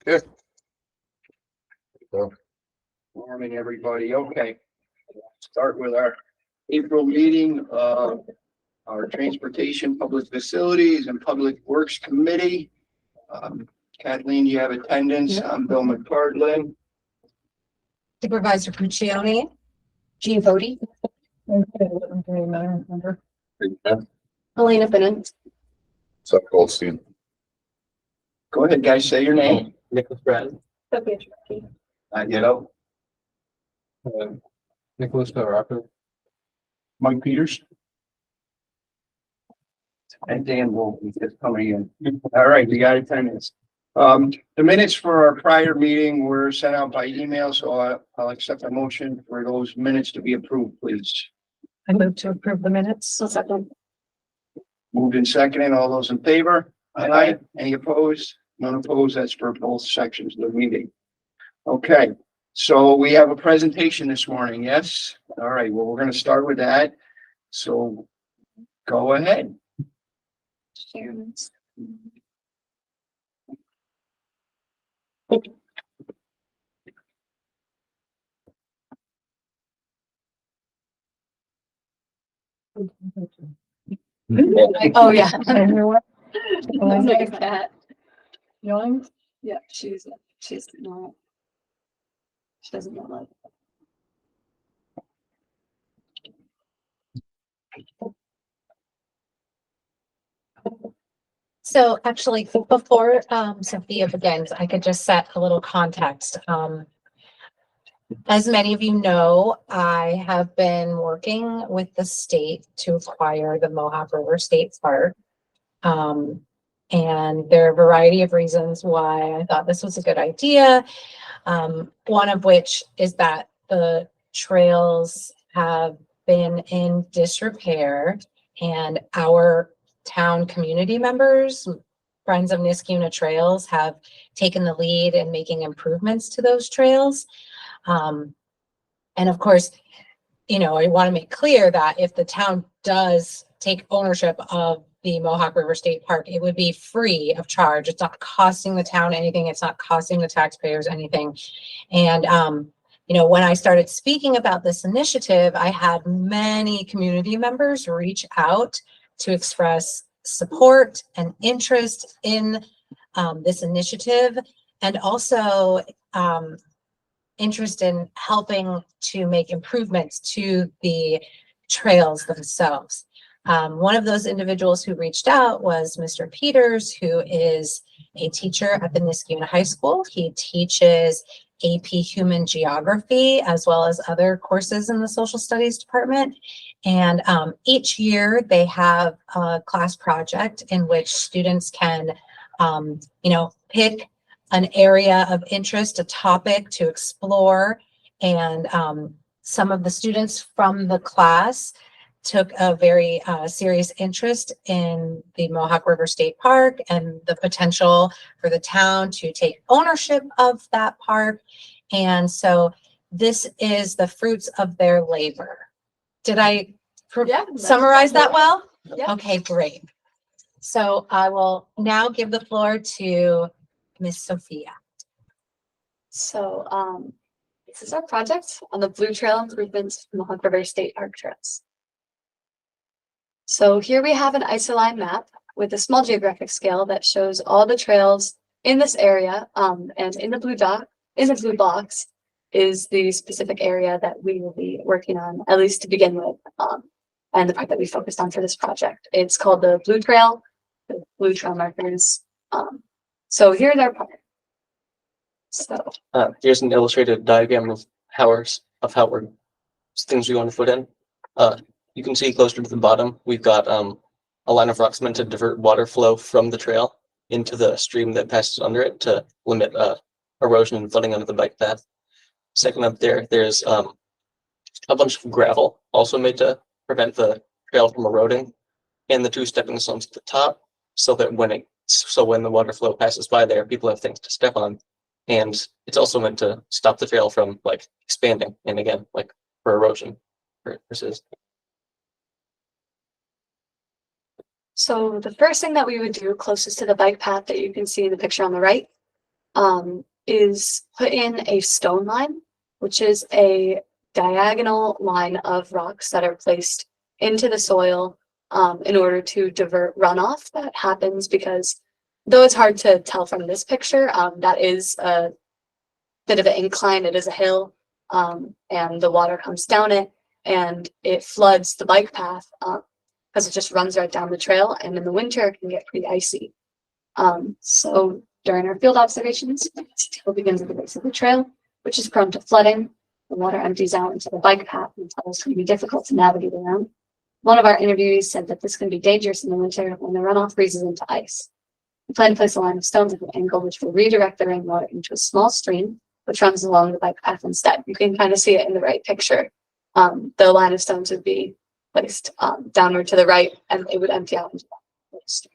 Good. So, Morning, everybody. Okay. Start with our April meeting, our Transportation, Public Facilities and Public Works Committee. Kathleen, you have attendance. I'm Bill McPartlin. Supervisor Puccioni, Jean Bodie, Elena Bennett. Seth Goldstein. Go ahead, guys, say your name. Nicholas Brad. Sophia Trustee. You know, Nicholas Rocker. Mike Peters. And Dan will be just coming in. All right, we got attendance. The minutes for our prior meeting were sent out by email, so I'll accept a motion for those minutes to be approved, please. I move to approve the minutes. Second. Moved and seconded. All those in favor? Aye. Any opposed? None opposed. That's for both sections of the meeting. Okay, so we have a presentation this morning, yes? All right, well, we're going to start with that. So go ahead. Oh, yeah. Like that. Young? Yeah, she's not. She doesn't know that. So actually, before Sophia begins, I could just set a little context. As many of you know, I have been working with the state to acquire the Mohawk River State Park. And there are a variety of reasons why I thought this was a good idea. One of which is that the trails have been in disrepair and our town community members, Friends of Niskuna Trails, have taken the lead in making improvements to those trails. And of course, you know, I want to make clear that if the town does take ownership of the Mohawk River State Park, it would be free of charge. It's not costing the town anything. It's not costing the taxpayers anything. And, you know, when I started speaking about this initiative, I had many community members reach out to express support and interest in this initiative, and also interest in helping to make improvements to the trails themselves. One of those individuals who reached out was Mr. Peters, who is a teacher at the Niskuna High School. He teaches AP Human Geography as well as other courses in the Social Studies department. And each year they have a class project in which students can, you know, pick an area of interest, a topic to explore. And some of the students from the class took a very serious interest in the Mohawk River State Park and the potential for the town to take ownership of that park. And so this is the fruits of their labor. Did I summarize that well? Yeah. Okay, great. So I will now give the floor to Miss Sophia. So, this is our project on the Blue Trail improvements from the Mohawk River State Park trails. So here we have an isoline map with a small geographic scale that shows all the trails in this area. And in the blue box is the specific area that we will be working on, at least to begin with. And the part that we focused on for this project. It's called the Blue Trail, the Blue Trail markers. So here's our part. So Here's an illustrated diagram of things we want to put in. You can see closer to the bottom, we've got a line of rocks meant to divert water flow from the trail into the stream that passes under it to limit erosion and flooding under the bike path. Second up there's a bunch of gravel also made to prevent the trail from eroding, and the two stepping stones at the top, so that when the water flow passes by there, people have things to step on. And it's also meant to stop the trail from like expanding, and again, like for erosion purposes. So the first thing that we would do closest to the bike path that you can see in the picture on the right is put in a stone line, which is a diagonal line of rocks that are placed into the soil in order to divert runoff that happens because though it's hard to tell from this picture, that is a bit of an incline, it is a hill, and the water comes down it and it floods the bike path because it just runs right down the trail, and in the winter it can get pretty icy. So during our field observations, the trail begins at the base of the trail, which is prone to flooding. The water empties out into the bike path and tunnels can be difficult to navigate around. One of our interviewees said that this can be dangerous in the winter when the runoff freezes into ice. We plan to place a line of stones at an angle which will redirect the rainwater into a small stream which runs along the bike path instead. You can kind of see it in the right picture. The line of stones would be placed downward to the right and it would empty out into that stream.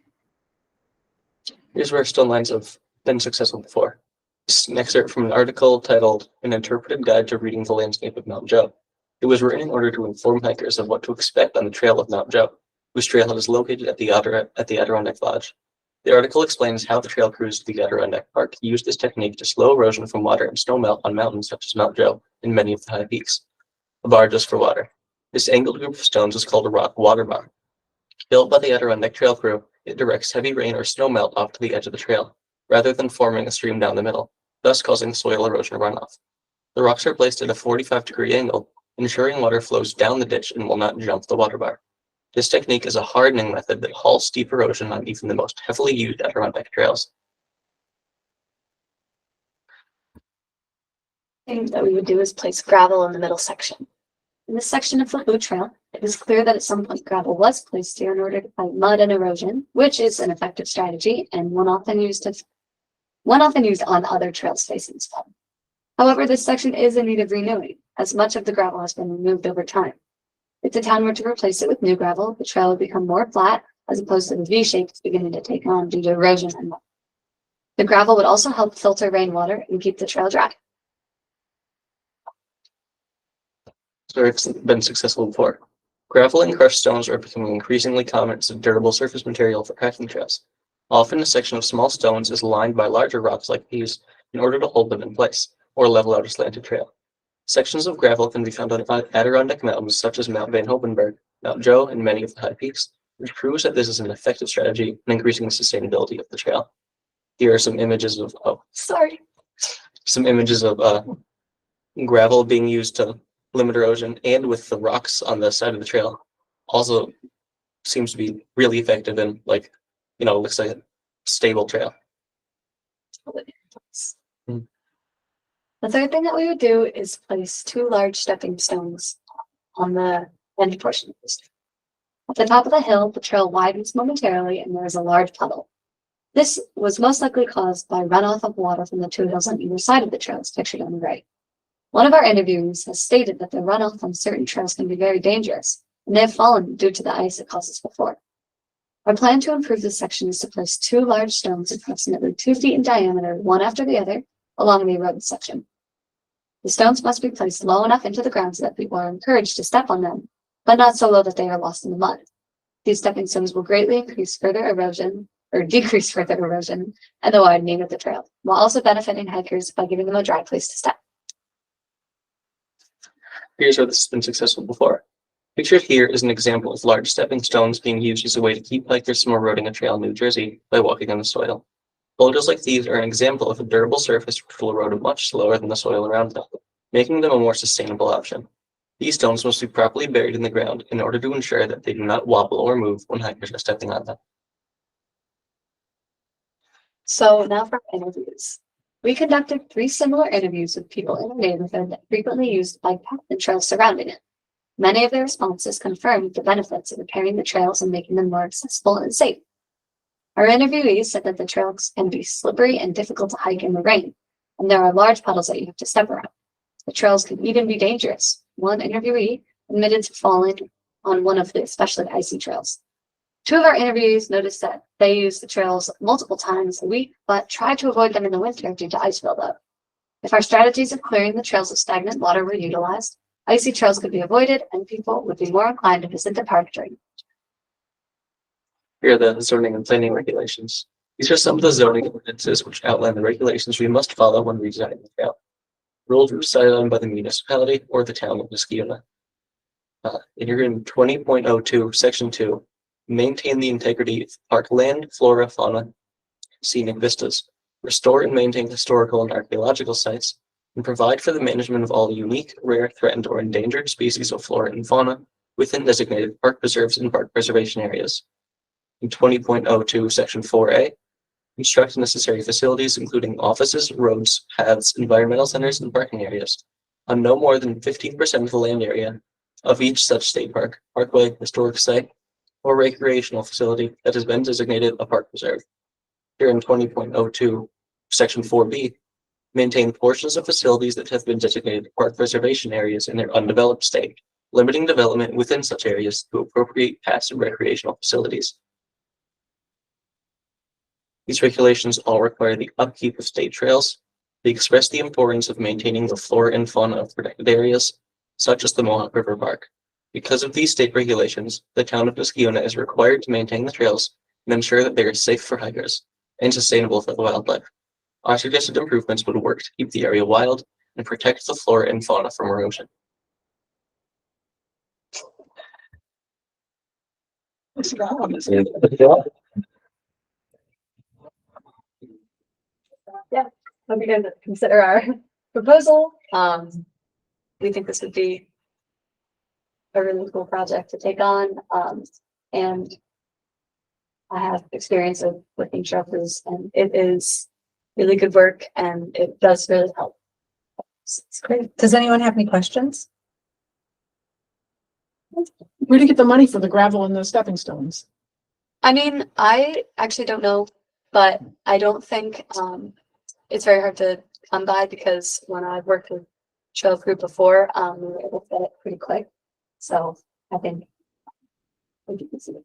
Here's where stone lines have been successful before. This is an excerpt from an article titled An Interpreted Guide to Reading the Landscape of Mount Joe. It was written in order to inform hikers of what to expect on the trail of Mount Joe, whose trailhead is located at the Adirondack Lodge. The article explains how the trail crews to the Adirondack Park used this technique to slow erosion from water and snowmelt on mountains such as Mount Joe and many of the high peaks. A bar just for water. This angled group of stones is called a rock water bar. Built by the Adirondack Trail crew, it directs heavy rain or snowmelt off to the edge of the trail, rather than forming a stream down the middle, thus causing soil erosion runoff. The rocks are placed at a 45-degree angle, ensuring water flows down the ditch and will not jump the water bar. This technique is a hardening method that halts steep erosion on even the most heavily used Adirondack trails. The thing that we would do is place gravel in the middle section. In this section of the Blue Trail, it is clear that at some point gravel was placed here in order to fight mud and erosion, which is an effective strategy and one often used on other trails facing flood. However, this section is in need of renewing, as much of the gravel has been removed over time. If the town were to replace it with new gravel, the trail would become more flat, as opposed to the V shape it's beginning to take on due to erosion and mud. The gravel would also help filter rainwater and keep the trail dry. So it's been successful before. Gravel and crushed stones are becoming increasingly common as a durable surface material for hiking trails. Often a section of small stones is lined by larger rocks like these in order to hold them in place, or level out a slanted trail. Sections of gravel can be found on Adirondack mountains such as Mount Van Hopenberg, Mount Joe, and many of the high peaks, which proves that this is an effective strategy in increasing the sustainability of the trail. Here are some images of gravel being used to limit erosion, and with the rocks on the side of the trail, also seems to be really effective and looks like a stable trail. The third thing that we would do is place 2 large stepping stones on the end portion of this. At the top of the hill, the trail widens momentarily and there is a large puddle. This was most likely caused by runoff of water from the 2 hills on either side of the trail, as pictured on the right. One of our interviewees has stated that the runoff on certain trails can be very dangerous, and they have fallen due to the ice it causes before. Our plan to improve this section is to place 2 large stones approximately 2 feet in diameter, one after the other, along the eroded section. The stones must be placed low enough into the ground so that people are encouraged to step on them, but not so low that they are lost in the mud. These stepping stones will greatly decrease further erosion and the widening of the trail, while also benefiting hikers by giving them a dry place to step. Here's where this has been successful before. Pictured here is an example of large stepping stones being used as a way to keep hikers from eroding a trail in New Jersey by walking on the soil. Boulders like these are an example of a durable surface which will erode much slower than the soil around them, making them a more sustainable option. These stones must be properly buried in the ground in order to ensure that they do not wobble or move when hikers are stepping on them. So now for interviews. We conducted 3 similar interviews with people in the neighborhood that frequently used the bike path and trails surrounding it. Many of their responses confirmed the benefits of repairing the trails and making them more accessible and safe. Our interviewees said that the trails can be slippery and difficult to hike in the rain, and there are large puddles that you have to step around. The trails can even be dangerous. One interviewee admitted to falling on one of the especially icy trails. 2 of our interviewees noticed that they use the trails multiple times a week, but try to avoid them in the winter due to ice buildup. If our strategies of clearing the trails of stagnant water were utilized, icy trails could be avoided and people would be more inclined to visit the park during. Here are the zoning and planning regulations. These are some of the zoning ordinances which outline the regulations we must follow when redesigning the trail. Rules decided by the municipality or the town of Niskayuna. In 20.02, section 2, maintain the integrity of park land, flora, fauna, scenic vistas, restore and maintain historical and archaeological sites, and provide for the management of all unique, rare, threatened, or endangered species of flora and fauna within designated park preserves and park preservation areas. In 20.02, section 4A, construct necessary facilities including offices, roads, paths, environmental centers, and parking areas on no more than 15% of the land area of each such state park, parkway, historic site, or recreational facility that has been designated a park preserve. Here in 20.02, section 4B, maintain portions of facilities that have been designated park preservation areas in their undeveloped state, limiting development within such areas to appropriate passive recreational facilities. These regulations all require the upkeep of state trails. They express the importance of maintaining the flora and fauna of protected areas, such as the Mohawk River Park. Because of these state regulations, the town of Niskayuna is required to maintain the trails and ensure that they are safe for hikers and sustainable for the wildlife. Our suggested improvements would work to keep the area wild and protect the flora and fauna from erosion. Hope you guys consider our proposal. We think this would be a really cool project to take on. And I have experience of lifting shelters, and it is really good work, and it does really help. It's great. Does anyone have any questions? Where do you get the money for the gravel and the stepping stones? I mean, I actually don't know, but I don't think it's very hard to come by, because when I've worked with Trail Group before, we were able to get it pretty quick. So I think we can see it.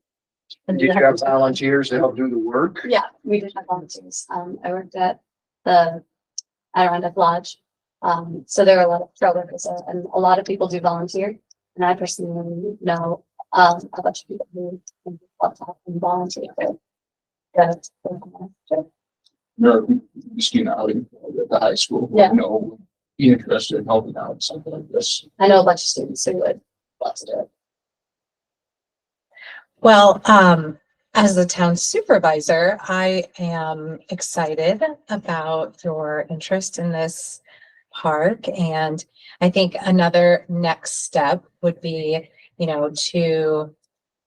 Did you have volunteers to help do the work? Yeah, we did have volunteers. I worked at the Adirondack Lodge. So there are a lot of trail workers there, and a lot of people do volunteer. And I personally know a bunch of people who love to help and volunteer for the Christina out at the high school. Yeah. You know, be interested in helping out in something like this. I know a bunch of students who would love to do it. Well, as the town supervisor, I am excited about your interest in this park. And I think another next step would be, to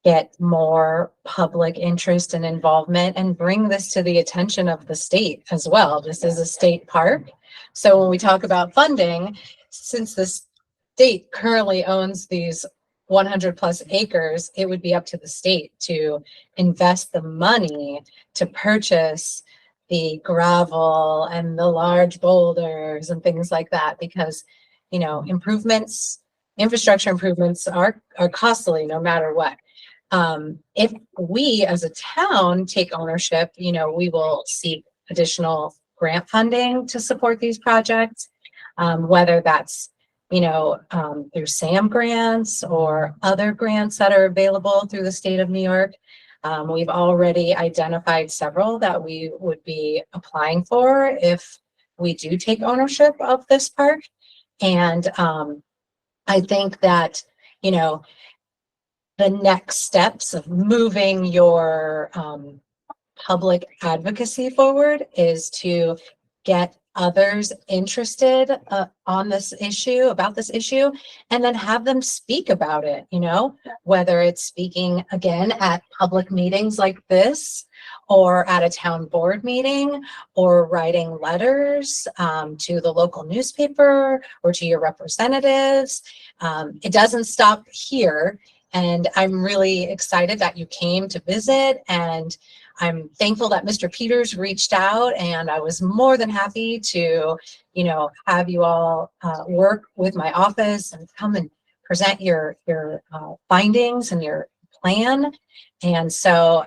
get more public interest and involvement and bring this to the attention of the state as well. This is a state park. So when we talk about funding, since the state currently owns these 100 plus acres, it would be up to the state to invest the money to purchase the gravel and the large boulders and things like that, because, infrastructure improvements are costly no matter what. If we as a town take ownership, we will seek additional grant funding to support these projects, whether that's through SAM grants or other grants that are available through the state of New York. We've already identified several that we would be applying for if we do take ownership of this park. And I think that, the next steps of moving your public advocacy forward is to get others interested about this issue, and then have them speak about it, whether it's speaking again at public meetings like this, or at a town board meeting, or writing letters to the local newspaper or to your representatives. It doesn't stop here. And I'm really excited that you came to visit, and I'm thankful that Mr. Peters reached out, and I was more than happy to, have you all work with my office and come and present your findings and your plan. And so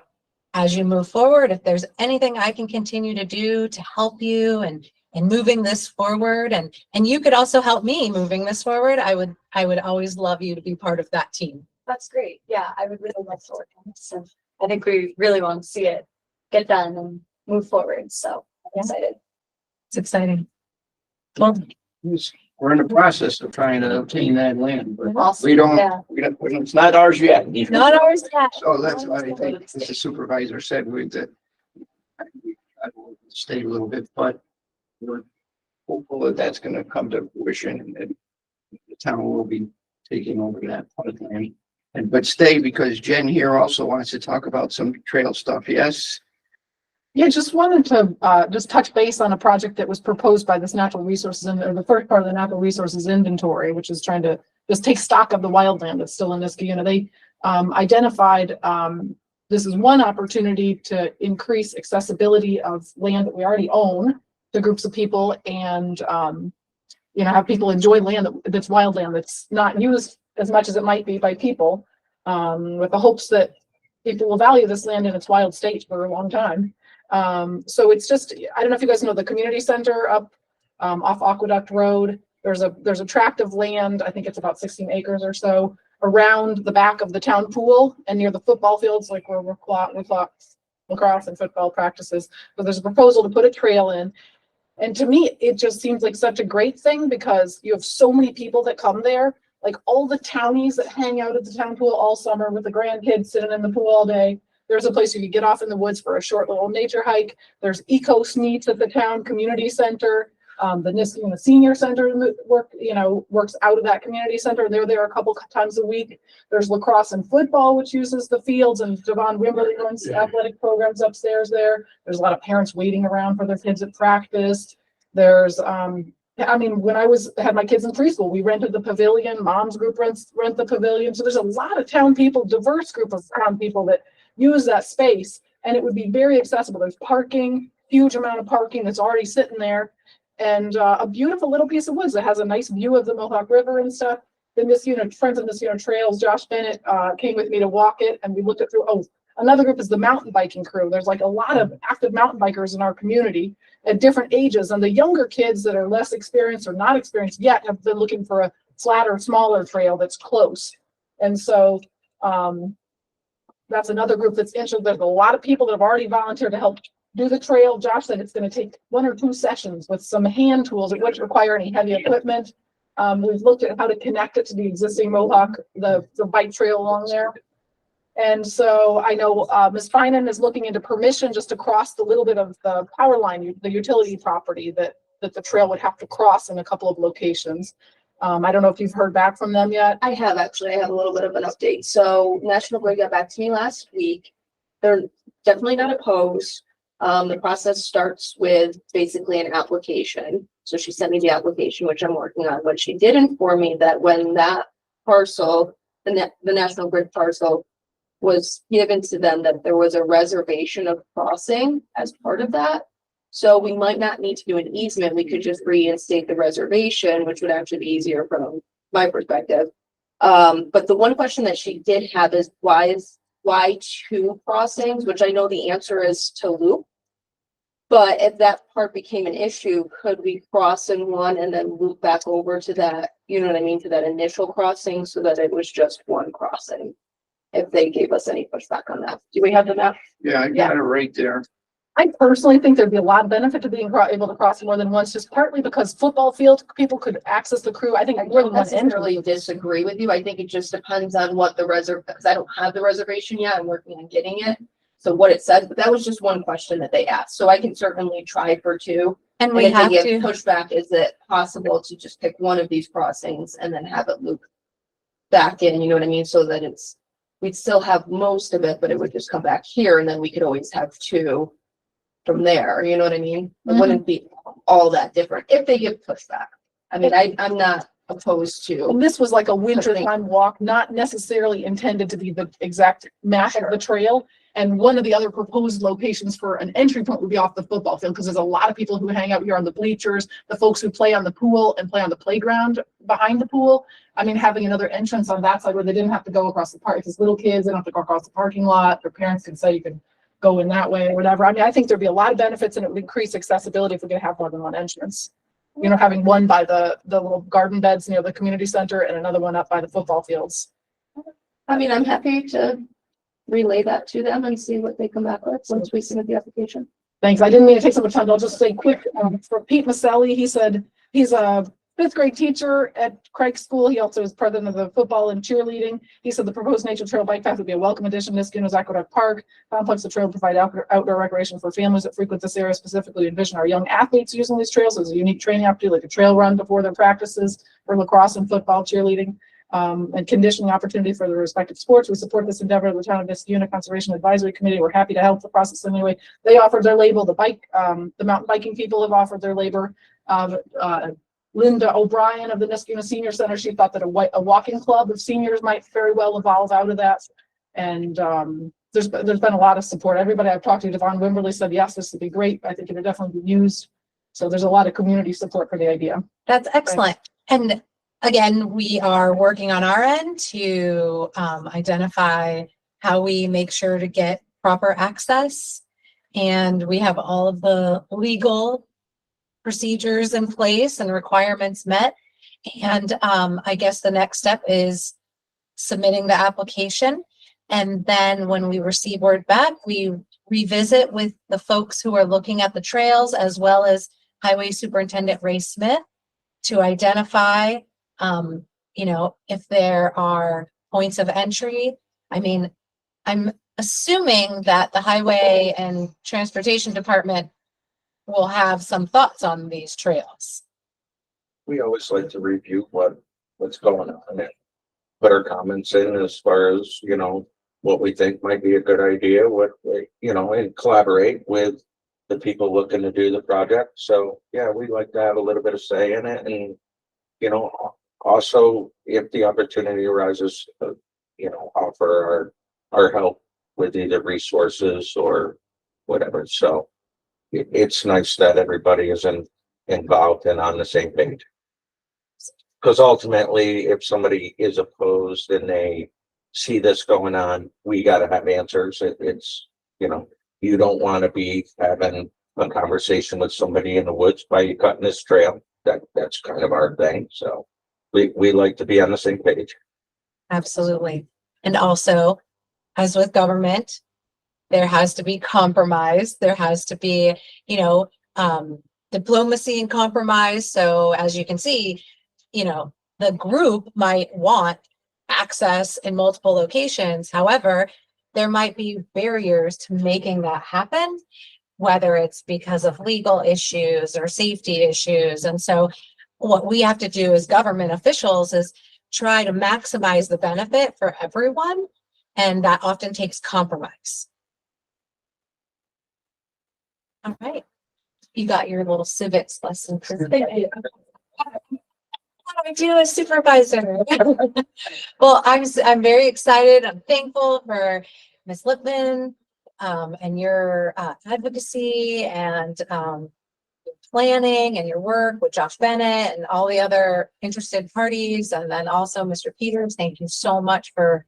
as you move forward, if there's anything I can continue to do to help you and moving this forward, and you could also help me moving this forward, I would always love you to be part of that team. That's great. Yeah, I would really love to work on this. And I think we really want to see it get done. And move forward. So I'm excited. It's exciting. Well, We're in the process of trying to obtain that land, but Awesome. we don't, Yeah. it's not ours yet. not ours yet. So that's why I think as the supervisor said with that. I will stay a little bit, but we're hopeful that that's gonna come to fruition and that the town will be taking over that part of the land. And but stay because Jen here also wants to talk about some trail stuff. Yes? Yeah, just wanted to just touch base on a project that was proposed by this natural resources or the first part of the natural resources inventory, which is trying to just take stock of the wildland that's still in Niskayuna. They identified this is one opportunity to increase accessibility of land that we already own to groups of people and have people enjoy land that's wildland that's not used as much as it might be by people, with the hopes that people will value this land in its wild state for a long time. So it's just, I don't know if you guys know the community center up off Aqueduct Road. There's a tract of land, I think it's about 16 acres or so, around the back of the town pool and near the football fields, like where lacrosse and football practices. So there's a proposal to put a trail in. And to me, it just seems like such a great thing because you have so many people that come there, like all the townies that hang out at the town pool all summer with the grandkids sitting in the pool all day. There's a place you could get off in the woods for a short little nature hike. There's Ecos meets at the town community center. The Niskayuna Senior Center works out of that community center. They're there a couple times a week. There's lacrosse and football, which uses the fields, and Devon Wimberly runs athletic programs upstairs there. There's a lot of parents waiting around for their kids at practice. There's when I had my kids in preschool, we rented the pavilion. Mom's group rent the pavilion. So there's a lot of town people, diverse group of town people that use that space, and it would be very accessible. There's parking, huge amount of parking that's already sitting there, and a beautiful little piece of woods that has a nice view of the Mohawk River and stuff. The Friends of Niskayuna Trails, Josh Bennett came with me to walk it, and we looked it through. Oh, another group is the mountain biking crew. There's like a lot of active mountain bikers in our community at different ages, and the younger kids that are less experienced or not experienced yet have been looking for a flatter, smaller trail that's close. And so that's another group that's interested. There's a lot of people that have already volunteered to help do the trail. Josh said it's going to take 1 or 2 sessions with some hand tools. It wouldn't require any heavy equipment. We've looked at how to connect it to the existing Mohawk, the bike trail along there. And so I know Ms. Finan is looking into permission just to cross the little bit of the power line, the utility property that the trail would have to cross in a couple of locations. I don't know if you've heard back from them yet. I have actually. I have a little bit of an update. So National Grid got back to me last week. They're definitely not opposed. The process starts with basically an application. So she sent me the application, which I'm working on. But she did inform me that when that parcel, the National Grid parcel, was given to them, that there was a reservation of crossing as part of that. So we might not need to do an easement. We could just reinstate the reservation, which would actually be easier from my perspective. But the one question that she did have is why 2 crossings, which I know the answer is to loop. But if that part became an issue, could we cross in one and then loop back over to that, you know what I mean, to that initial crossing so that it was just one crossing? If they gave us any pushback on that. Do we have the map? Yeah, I got it right there. I personally think there'd be a lot of benefit to being able to cross more than once, just partly because football field, people could access the crew. I think I more don't than one necessarily entry. disagree with you. I think it just depends on what the because I don't have the reservation yet. I'm working on getting it. So what it says, but that was just one question that they asked. So I can certainly try for 2. And And we if have they to, give pushback, is it possible to just pick one of these crossings and then have it loop back in, you know what I mean? So that we'd still have most of it, but it would just come back here and then we could always have 2 from there, you know what I mean? It wouldn't be all that different if they give pushback. I mean, I'm not opposed to. And this was like a wintertime walk, not necessarily intended to be the exact map of the trail. And one of the other proposed locations for an entry point would be off the football field, because there's a lot of people who hang out here on the bleachers, the folks who play on the pool and play on the playground behind the pool. I mean, having another entrance on that side where they didn't have to go across the park, because little kids, they don't have to go across the parking lot. Their parents can say you can go in that way or whatever. I mean, I think there'd be a lot of benefits and it would increase accessibility if we could have more than one entrance. You know, having one by the little garden beds near the community center and another one up by the football fields. I mean, I'm happy to relay that to them and see what they come back with once we submit the application. Thanks. I didn't mean to take so much time. I'll just say quick, for Pete Maselli, he said he's a fifth grade teacher at Craig School. He also is president of the football and cheerleading. He said the proposed nature trail bike path would be a welcome addition to Niskayuna's Aqueduct Park complex. The trail will provide outdoor recreation for families that frequent this area. Specifically, envision our young athletes using these trails as a unique training opportunity, like a trail run before their practices for lacrosse and football, cheerleading, and conditioning opportunity for the respective sports. We support this endeavor of the town of Niskayuna Conservation Advisory Committee. We're happy to help the process in any way. They offered their label. The mountain biking people have offered their labor. Linda O'Brien of the Niskayuna Senior Center, she thought that a walking club of seniors might very well evolve out of that. And there's been a lot of support. Everybody I've talked to, Devon Wimberly, said, yes, this would be great. I think it would definitely be used. So there's a lot of community support for the idea. That's excellent. And again, we are working on our end to identify how we make sure to get proper access. And we have all of the legal procedures in place and requirements met. And I guess the next step is submitting the application. And then when we receive word back, we revisit with the folks who are looking at the trails, as well as Highway Superintendent Ray Smith, to identify, if there are points of entry. I mean, I'm assuming that the Highway and Transportation Department will have some thoughts on these trails. We always like to review what's going on and put our comments in as far as, what we think might be a good idea, and collaborate with the people looking to do the project. So yeah, we like to have a little bit of say in it, and, also if the opportunity arises, offer our help with either resources or whatever. So it's nice that everybody is involved and on the same page. Because ultimately, if somebody is opposed and they see this going on, we got to have answers. It's, you don't want to be having a conversation with somebody in the woods by you cutting this trail. That's kind of our thing. So we like to be on the same page. Absolutely. And also, as with government, there has to be compromise. There has to be, diplomacy and compromise. So as you can see, the group might want access in multiple locations. However, there might be barriers to making that happen, whether it's because of legal issues or safety issues. And so what we have to do as government officials is try to maximize the benefit for everyone. And that often takes compromise. All right. You got your little civics lesson. What do I do as supervisor? Well, I'm very excited. I'm thankful for Ms. Lipman and your advocacy and planning and your work with Josh Bennett and all the other interested parties. And then also Mr. Peters, thank you so much for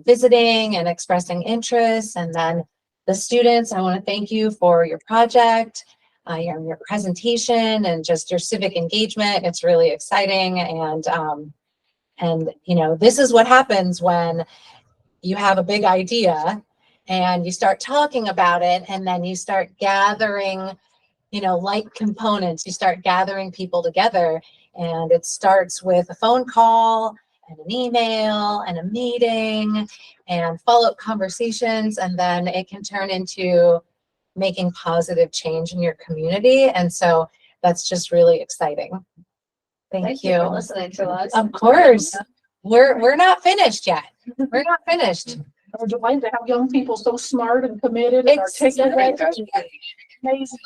visiting and expressing interest. And then the students, I want to thank you for your project, your presentation, and just your civic engagement. It's really exciting. And this is what happens when you have a big idea and you start talking about it, and then you start gathering, like components, you start gathering people together, and it starts with a phone call and an email and a meeting and follow-up conversations, and then it can turn into making positive change in your community. And so that's just really exciting. Thank you. For listening to us. Of course. We're not finished yet. We're not finished. We're delighted to have young people so smart and committed and articulate. Amazing.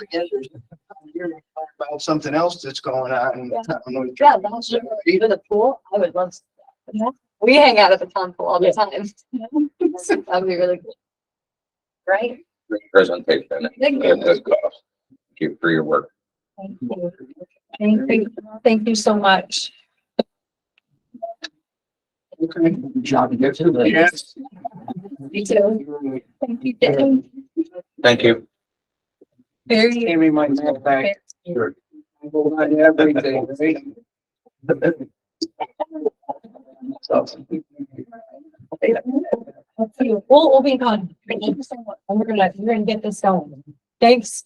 About something else that's going on. Yeah, last year, even the pool, I would love that. We hang out at the town pool all the time. That'd be really good. Right? Great presentation. Thank you. Thank you for your work. Thank you. Thank you so much. Okay. Good job. You get to the. Yes. You too. Thank you, Dan. Thank you. Very. Give me my map back. Sure. Everything, right? We'll be in contact. Thank you so much. We're gonna get this going. Thanks.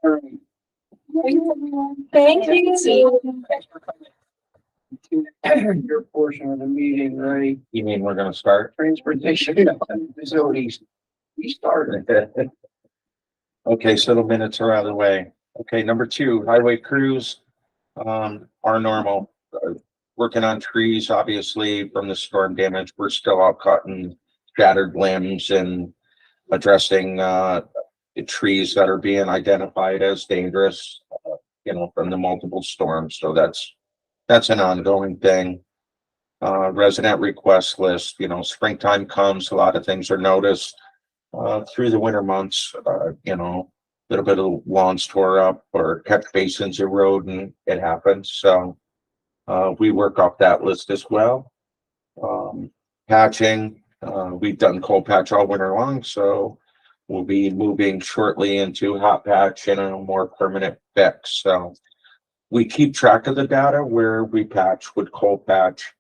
All right. Thank you. Your portion of the meeting, right? You mean we're gonna start? Transportation facilities. We started. Okay, so the minutes are out of the way. Okay, number 2, highway crews, are normal. Working on trees, obviously, from the storm damage. We're still out cutting shattered limbs and addressing, the trees that are being identified as dangerous, from the multiple storms. So that's an ongoing thing. Resident request list, springtime comes, a lot of things are noticed. Through the winter months, little bit of lawns tore up or catch basins erode, and it happens. So we work off that list as well. Patching, we've done cold patch all winter long, so we'll be moving shortly into hot patch and a more permanent fix. So we keep track of the data where we patch with cold patch,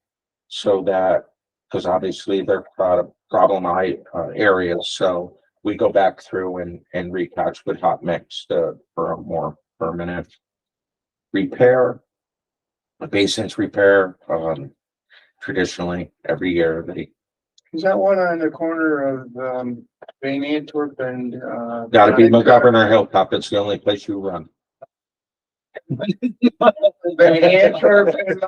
so that, because obviously they're problem areas, so we go back through and repatch with hot mix for a more permanent repair. A basins repair, traditionally every year Is that one on the corner of, Van Antwerp and, gotta be McGovern or Hilltop. It's the only place you run. Van Antwerp and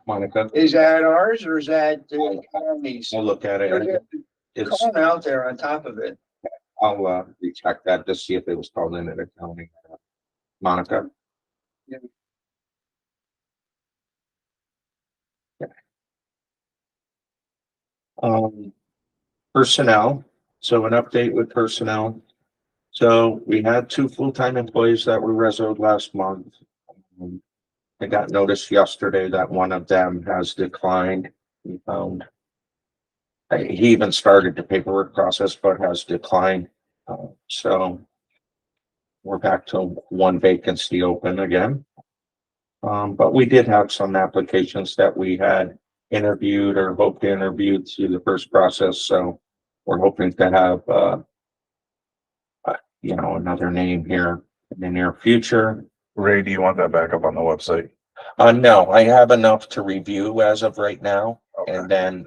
Monica, is that ours or is that the county's? we'll look at There's it. a It's, cone out there on top of it. I'll recheck that to see if it was called in at accounting. Monica? Yeah. Personnel. So an update with personnel. So we had 2 full-time employees that were resoed last month. I got notice yesterday that one of them has declined. We found. He even started the paperwork process, but has declined. So we're back to 1 vacancy open again. But we did have some applications that we had interviewed or hoped to interview through the first process. So we're hoping to have, another name here in the near future. Ray, do you want that back up on the website? No, I have enough to review as of right now. Okay. And then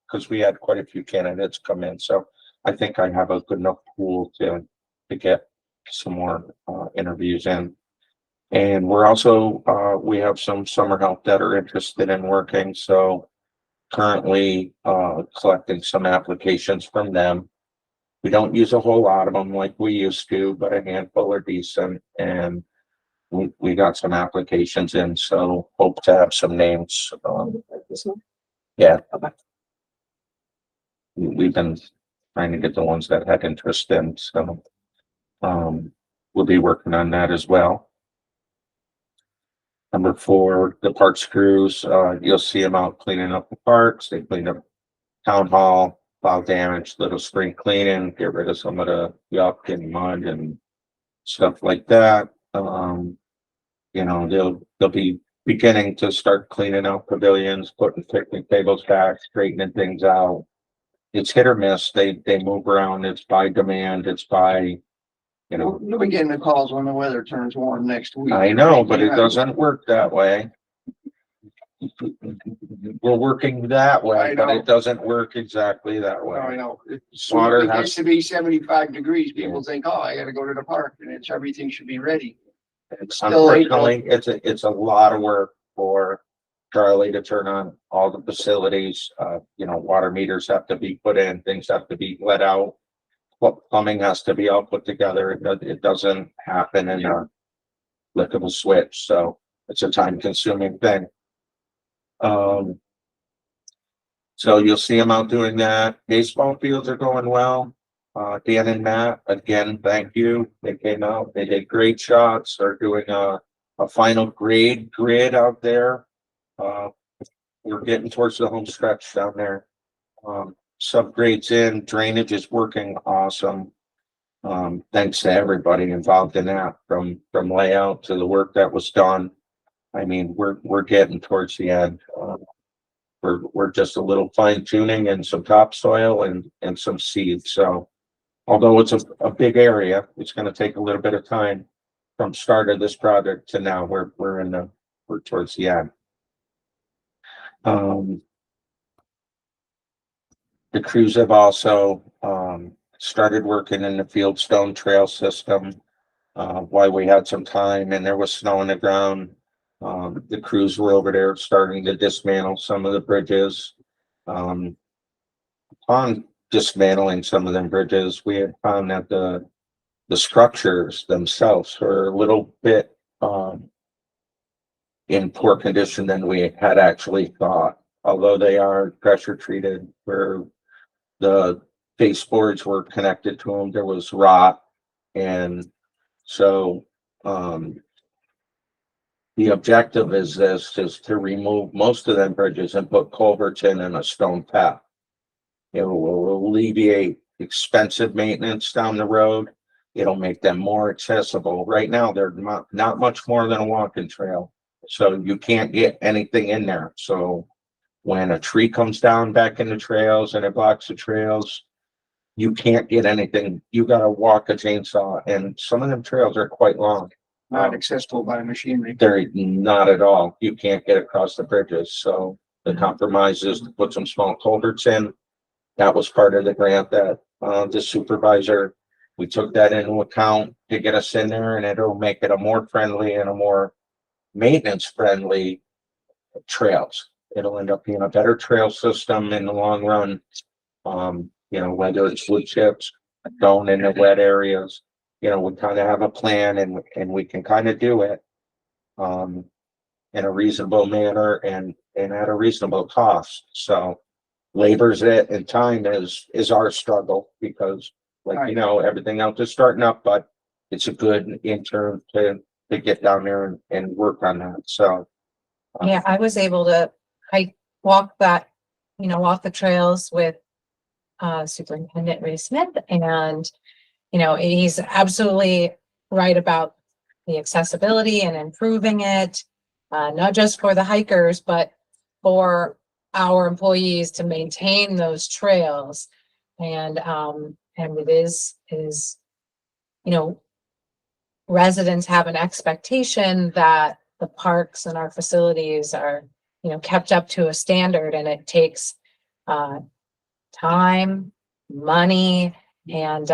because we had quite a few candidates come in, so I think I have a good enough pool to get some more interviews in. And we're also, we have some summer help that are interested in working, so currently collecting some applications from them. We don't use a whole lot of them like we used to, but a handful are decent, and we got some applications in, so hope to have some names. Yeah. Okay. We've been trying to get the ones that had interest in, so we'll be working on that as well. Number 4, the parks crews, you'll see them out cleaning up the parks. They clean up town hall, plow damage, little spring cleaning, get rid of some of the yuck and mud and stuff like that. They'll be beginning to start cleaning out pavilions, putting picnic tables back, straightening things out. It's hit or miss. They move around. It's by demand. It's by, You'll be getting the calls when the weather turns warm next week. I know, but it doesn't work that way. We're working that way, I but know. it doesn't work exactly that I way. know. Water It has, gets to be 75 degrees. People think, oh, I gotta go to the park and everything should be ready. unfortunately, it's a lot of work for Charlie to turn on all the facilities. Water meters have to be put in, things have to be let out. Plumbing has to be all put together. It doesn't happen in a flick of a switch, so it's a time consuming thing. So you'll see them out doing that. Baseball fields are going well. Dan and Matt, again, thank you. They came out, they did great shots. They're doing a final grid out there. We're getting towards the home stretch down there. Subgrades in, drainage is working awesome. Thanks to everybody involved in that, from layout to the work that was done. I mean, we're getting towards the end. We're just a little fine tuning and some topsoil and some seeds. So although it's a big area, it's gonna take a little bit of time from start of this project to now, we're towards the end. The crews have also, started working in the Fieldstone Trail system, while we had some time and there was snow on the ground. The crews were over there starting to dismantle some of the bridges. Upon dismantling some of them bridges, we had found that the structures themselves were a little bit, in poor condition than we had actually thought. Although they are pressure treated, where the baseboards were connected to them, there was rot. And so, the objective is to remove most of them bridges and put culverts in and a stone path. It will alleviate expensive maintenance down the road. It'll make them more accessible. Right now, they're not much more than a walking trail. So you can't get anything in there. So when a tree comes down back in the trails and it blocks the trails, you can't get anything. You gotta walk a chainsaw, and some of them trails are quite long. Not accessible by machinery. They're not at all. You can't get across the bridges. So the compromise is to put some small culverts in. That was part of the grant that the supervisor, we took that into account to get us in there, and it'll make it a more friendly and a more maintenance friendly trails. It'll end up being a better trail system in the long run. Whether it's wood chips, going in the wet areas, we kind of have a plan, and we can kind of do it in a reasonable manner and at a reasonable cost. So labor's it, and time is our struggle, because everything else is starting up, but it's a good intern to get down there and work on that. So Yeah, I was able to walk the trails with Superintendent Ray Smith, and he's absolutely right about the accessibility and improving it, not just for the hikers, but for our employees to maintain those trails. And it is, residents have an expectation that the parks and our facilities are, kept up to a standard, and it takes time, money, and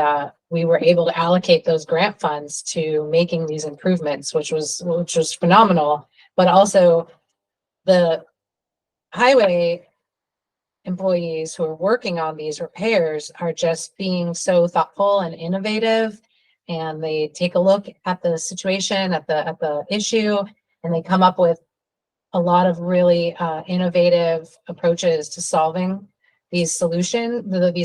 we were able to allocate those grant funds to making these improvements, which was phenomenal. But also the highway employees who are working on these repairs are just being so thoughtful and innovative, and they take a look at the situation, at the issue, and they come up with a lot of really innovative approaches to solving these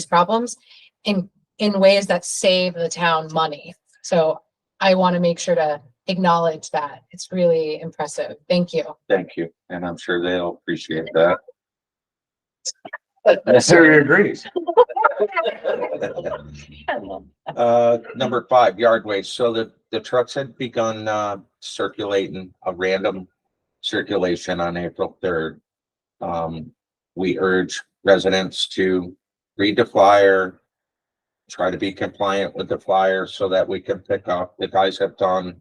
problems in ways that save the town money. So I want to make sure to acknowledge that. It's really impressive. Thank you. thank you, and I'm sure they'll appreciate that. Siri agrees. Number 5, yard waste. So the trucks had begun circulating a random circulation on April 3rd. We urge residents to read the flyer, try to be compliant with the flyer so that we can pick up. The guys have done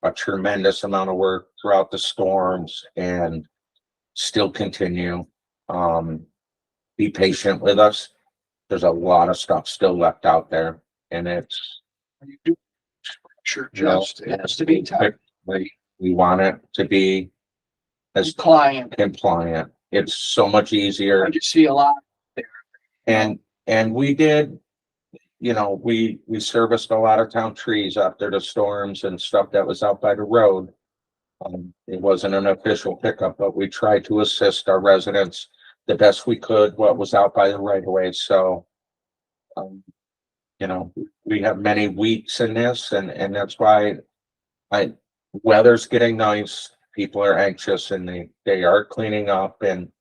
a tremendous amount of work throughout the storms and still continue. Be patient with us. There's a lot of stuff still left out there, and it's Sure, just, it has to be tight. we want it to be as Client, compliant. It's so much easier. I just see a lot. And we did, we serviced a lot of town trees after the storms and stuff that was out by the road. It wasn't an official pickup, but we tried to assist our residents the best we could, what was out by the right of way. So, we have many weeks in this, and that's why weather's getting nice. People are anxious, and they are cleaning up, and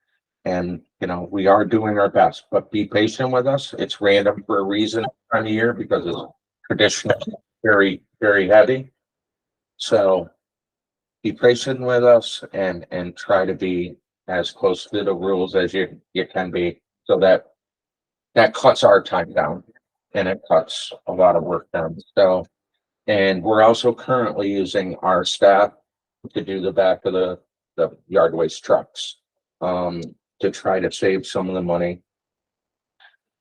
we are doing our best, but be patient with us. It's random for a reason on the year, because it's traditionally very, very heavy. So be patient with us and try to be as close to the rules as you can be, so that cuts our time down. and it cuts a lot of work down. So, and we're also currently using our staff to do the back of the yard waste trucks, to try to save some of the money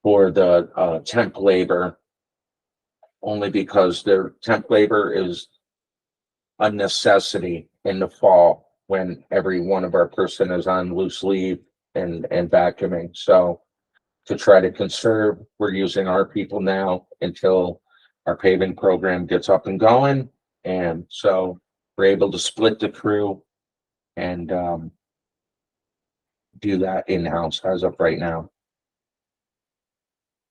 for the temp labor, only because their temp labor is a necessity in the fall when every one of our person is on loose leave and vacuuming. So to try to conserve, we're using our people now until our paving program gets up and going. And so we're able to split the crew and do that in-house as of right now.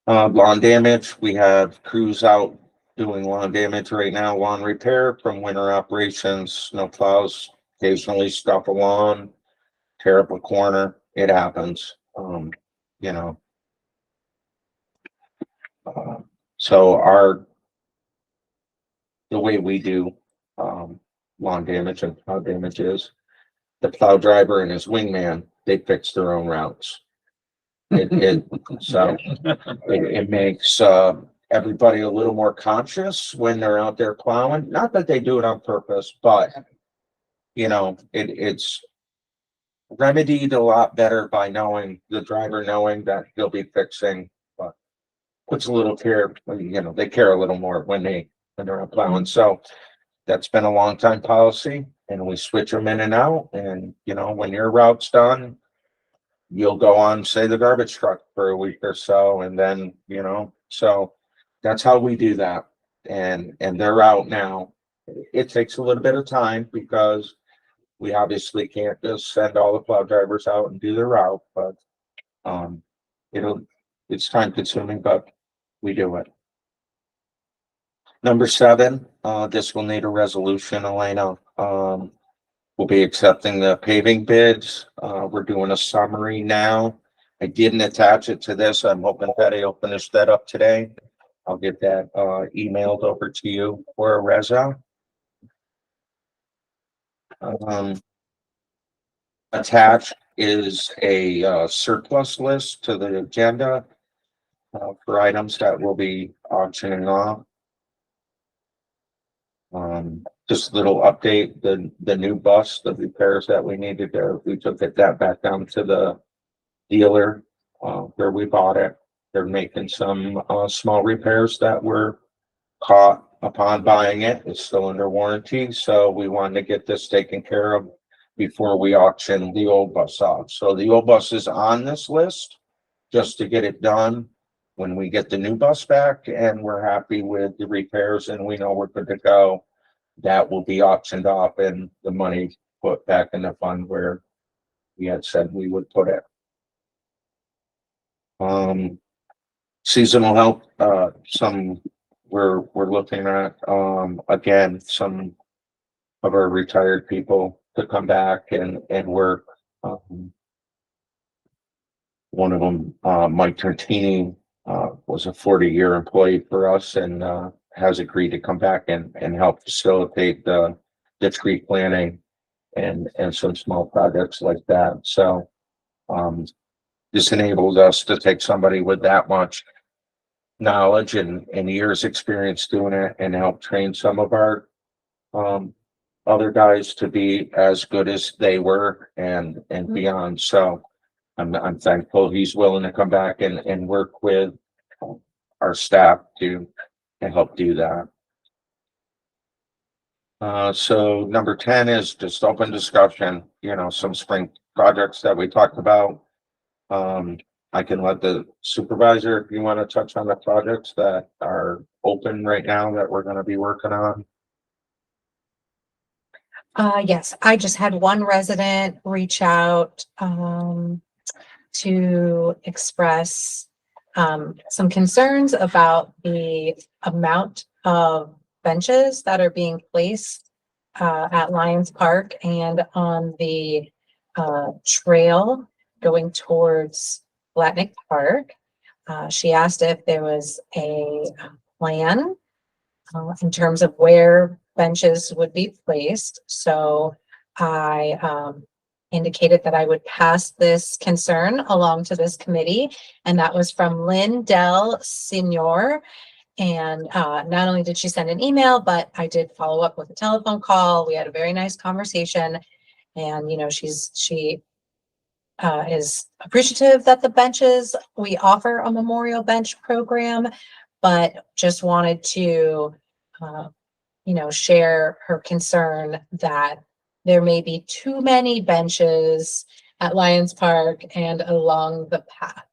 Lawn damage, we have crews out doing lawn damage right now, lawn repair from winter operations, snow plows occasionally stuff a lawn, tear up a corner, it happens. You know. So the way we do lawn damage and plow damage is the plow driver and his wingman, they fix their own routes. It makes everybody a little more conscious when they're out there plowing. Not that they do it on purpose, but you know, it's remedied a lot better by knowing the driver knowing that he'll be fixing, but puts a little care, you know, they care a little more when they're out plowing. So that's been a long time policy, and we switch them in and out. And you know, when your route's done, you'll go on, say, the garbage truck for a week or so, and then, you know, so that's how we do that. And they're out now. It takes a little bit of time because we obviously can't just send all the plow drivers out and do their route, but it's time consuming, but we do it. Number 7, this will need a resolution, Elena. We'll be accepting the paving bids. We're doing a summary now. I didn't attach it to this. I'm hoping Betty will finish that up today. I'll get that emailed over to you for a reso. Attached is a surplus list to the agenda for items that will be auctioning off. Just a little update, the new bus, the repairs that we needed there, we took that back down to the dealer where we bought it. They're making some small repairs that were caught upon buying it. It's still under warranty, so we wanted to get this taken care of before we auction the old bus off. So the old bus is on this list just to get it done when we get the new bus back and we're happy with the repairs and we know we're good to go. That will be auctioned off and the money put back in the fund where we had said we would put it. Seasonal help, we're looking at, again, some of our retired people to come back and work. One of them, Mike Tartini, was a 40-year employee for us and has agreed to come back and help facilitate the tree planting and some small projects like that. So this enables us to take somebody with that much knowledge and years experience doing it and help train some of our other guys to be as good as they were and beyond. So I'm thankful he's willing to come back and work with our staff to help do that. So number 10 is just open discussion, you know, some spring projects that we talked about. I can let the supervisor, if you want to touch on the projects that are open right now that we're going to be working on. Yes, I just had one resident reach out to express some concerns about the amount of benches that are being placed at Lions Park and on the trail going towards Blatnick Park. She asked if there was a plan in terms of where benches would be placed. So I indicated that I would pass this concern along to this committee. And that was from Lynn Del Senior. And not only did she send an email, but I did follow up with a telephone call. We had a very nice conversation. And, you know, she is appreciative that the benches, we offer a memorial bench program, but just wanted to, you know, share her concern that there may be too many benches at Lions Park and along the path.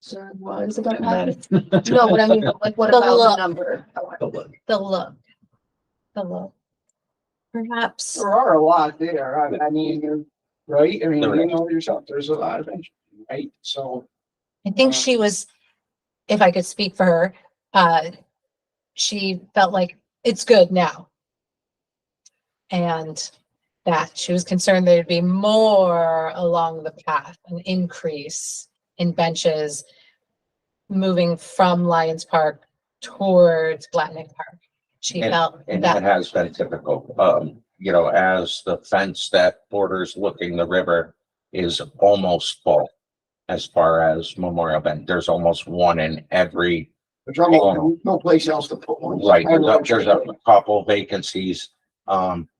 So what is about that? No, what I mean, like, what The about the look. number? The look. Perhaps, There are a lot there. I mean, right? I mean, There you is. know yourself, there's a lot of benches, right? So, I think she was, if I could speak for her, she felt like it's good now. And that she was concerned there'd be more along the path, an increase in benches moving from Lions Park towards Blatnick Park. She felt And that that, has been typical, you know, as the fence that borders looking the river is almost full. As far as Memorial Bend, there's almost one in every, there's almost no place else to put one. right, I know what there's you're a saying. couple vacancies.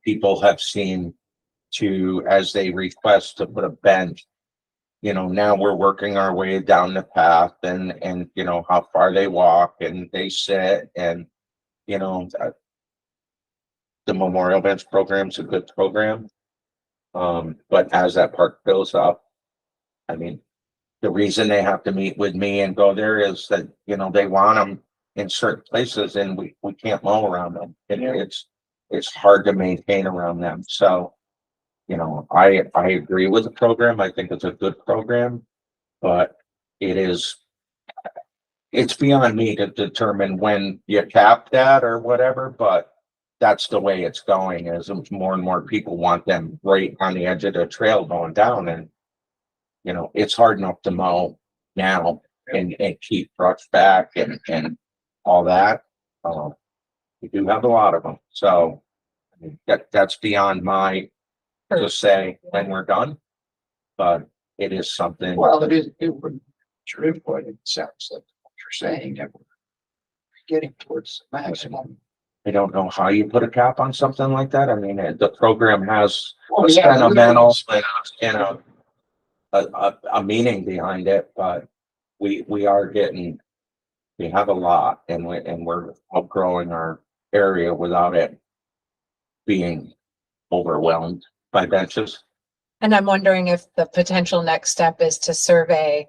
People have seen to, as they request to put a bench. You know, now we're working our way down the path and, you know, how far they walk and they sit and, you know, the Memorial Bench program's a good program. But as that park fills up, I mean, the reason they have to meet with me and go there is that, you know, they want them in certain places and we can't mow around them. It's hard to maintain around them. So, you know, I agree with the program. I think it's a good program, but it's beyond me to determine when you cap that or whatever, but that's the way it's going, as more and more people want them right on the edge of the trail going down. And, you know, it's hard enough to mow now and keep brush back and all that. We do have a lot of them. So I mean, that's beyond my to say when we're done. But it is something. Well, it would, your input, it sounds like what you're saying, that we're getting towards the maximum. I don't know how you put a cap on something like that. I mean, the program has Oh, a yeah, sentimental, you know, a meaning behind it, but we have a lot and we're outgrowing our area without it being overwhelmed by benches. and I'm wondering if the potential next step is to survey,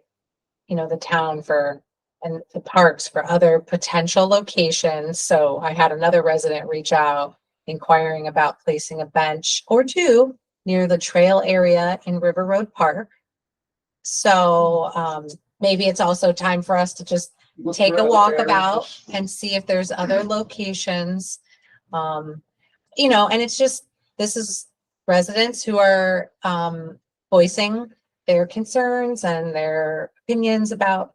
you know, the town for, and the parks for other potential locations. So I had another resident reach out inquiring about placing a bench or two near the trail area in River Road Park. So maybe it's also time for us to just take a walk about and see if there's other locations. You know, and it's just, this is residents who are voicing their concerns and their opinions about,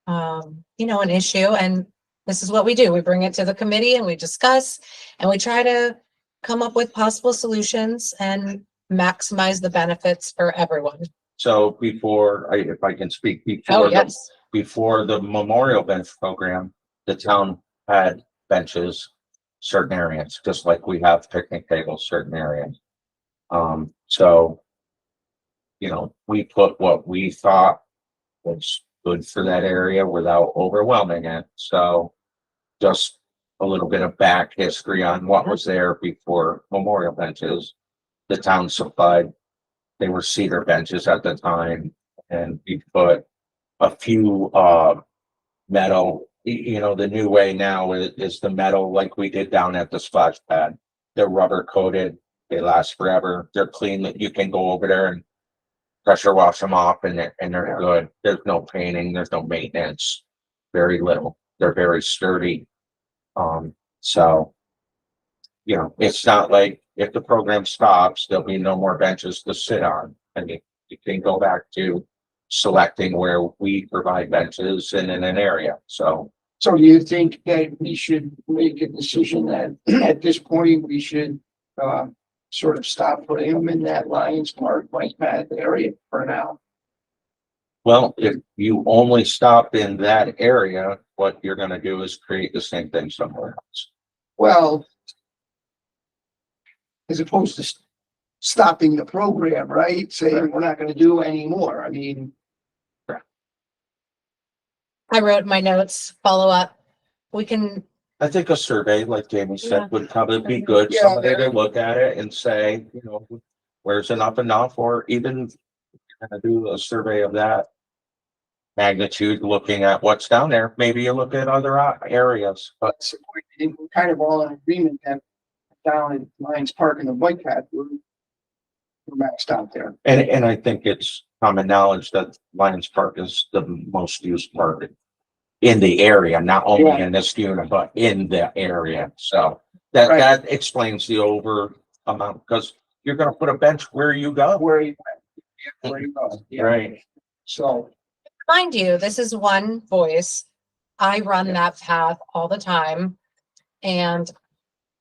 you know, an issue. And this is what we do. We bring it to the committee and we discuss and we try to come up with possible solutions and maximize the benefits for everyone. So if I can speak Oh, before yes. before the memorial bench program, the town had benches, certain areas, just like we have picnic tables, certain areas. So, you know, we put what we thought was good for that area without overwhelming it. So just a little bit of back history on what was there before memorial benches. The town supplied, they were cedar benches at the time, and we put a few metal, you know, the new way now is the metal like we did down at the splash pad. They're rubber coated, they last forever, they're clean, that you can go over there and pressure wash them off and they're good. There's no painting, there's no maintenance, very little. They're very sturdy. So, you know, it's not like if the program stops, there'll be no more benches to sit on. I mean, you can go back to selecting where we provide benches and in an area. So So do you think that we should make a decision that at this point we should, sort of stop putting them in that Lions Park bike path area for now? Well, if you only stop in that area, what you're gonna do is create the same thing somewhere else. Well, as opposed to stopping the program, right? Saying we're not gonna do any more. I mean, I wrote my notes, follow up. We can, I think a survey, like Jamie Yeah. said, would probably be good. Yeah. Somebody to look at it and say, you know, where's enough, or even kind of do a survey of that magnitude, looking at what's down there. Maybe you look at other areas, but we're kind of all in agreement that down in Lions Park and the bike path, we're maxed out there. and I think it's common knowledge that Lions Park is the most used park in the area, not only Yeah. in this unit, but in the area. So that, Right. that explains the over amount, because you're gonna put a bench where you go, Where you, where you go. Yeah. right? So, mind you, this is one voice. I run that path all the time. And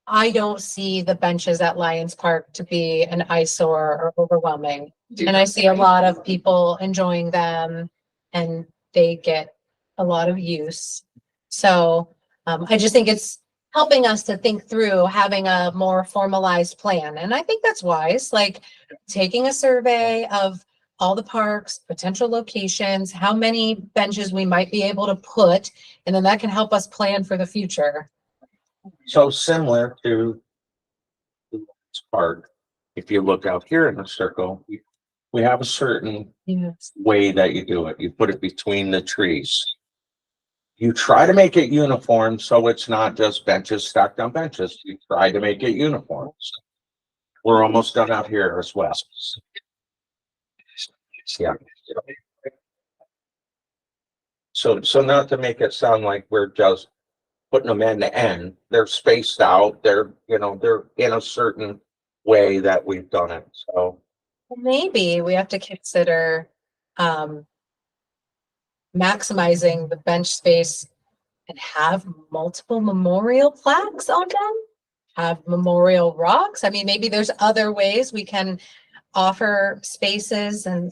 I don't see the benches at Lions Park to be an eyesore or overwhelming. And I see a lot of people enjoying them and they get a lot of use. So I just think it's helping us to think through having a more formalized plan. And I think that's wise, like taking a survey of all the parks, potential locations, how many benches we might be able to put, and then that can help us plan for the future. So similar to the Lions Park, if you look out here in the circle, we have a certain Yes. way that you do it. You put it between the trees. You try to make it uniform, so it's not just benches stacked on benches. You try to make it uniform. We're almost done out here as well. Yeah. So not to make it sound like we're just putting them end to end, they're spaced out, they're in a certain way that we've done it, so. Maybe we have to consider maximizing the bench space and have multiple memorial plaques on them, have memorial rocks. I mean, maybe there's other ways we can offer spaces and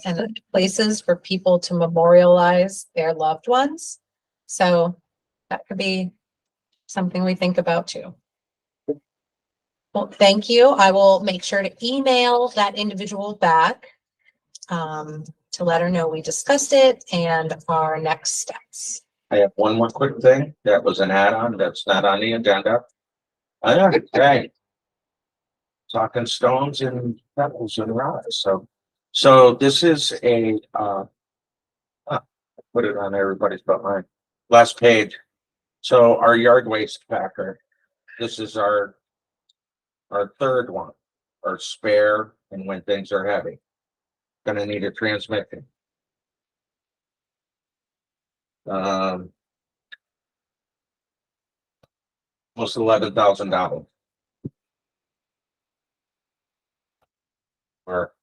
places for people to memorialize their loved ones. So that could be something we think about too. Well, thank you. I will make sure to email that individual back to let her know we discussed it and our next steps. I have one more quick thing. That was an add-on that's not on the agenda. Okay. Talking stones and pebbles and rocks. So this is a, put it on everybody's but mine. Last page. So our yard waste packer, this is our third one, our spare and when things are heavy. Gonna need a transmission. Almost $11,000. Or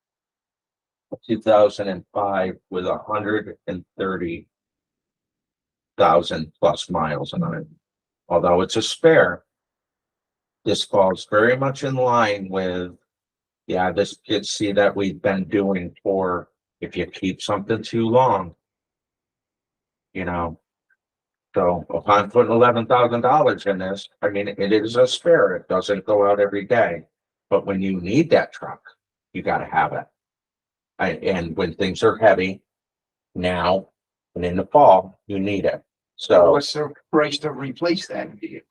2005 with 130,000 plus miles on it. Although it's a spare, this falls very much in line with, this kids see that we've been doing for, if you keep something too long, so if I'm putting $11,000 in this, I mean, it is a spare. It doesn't go out every day, but when you need that truck, you got to have it. And when things are heavy now and in the fall, you need it. So what's the price to replace that vehicle?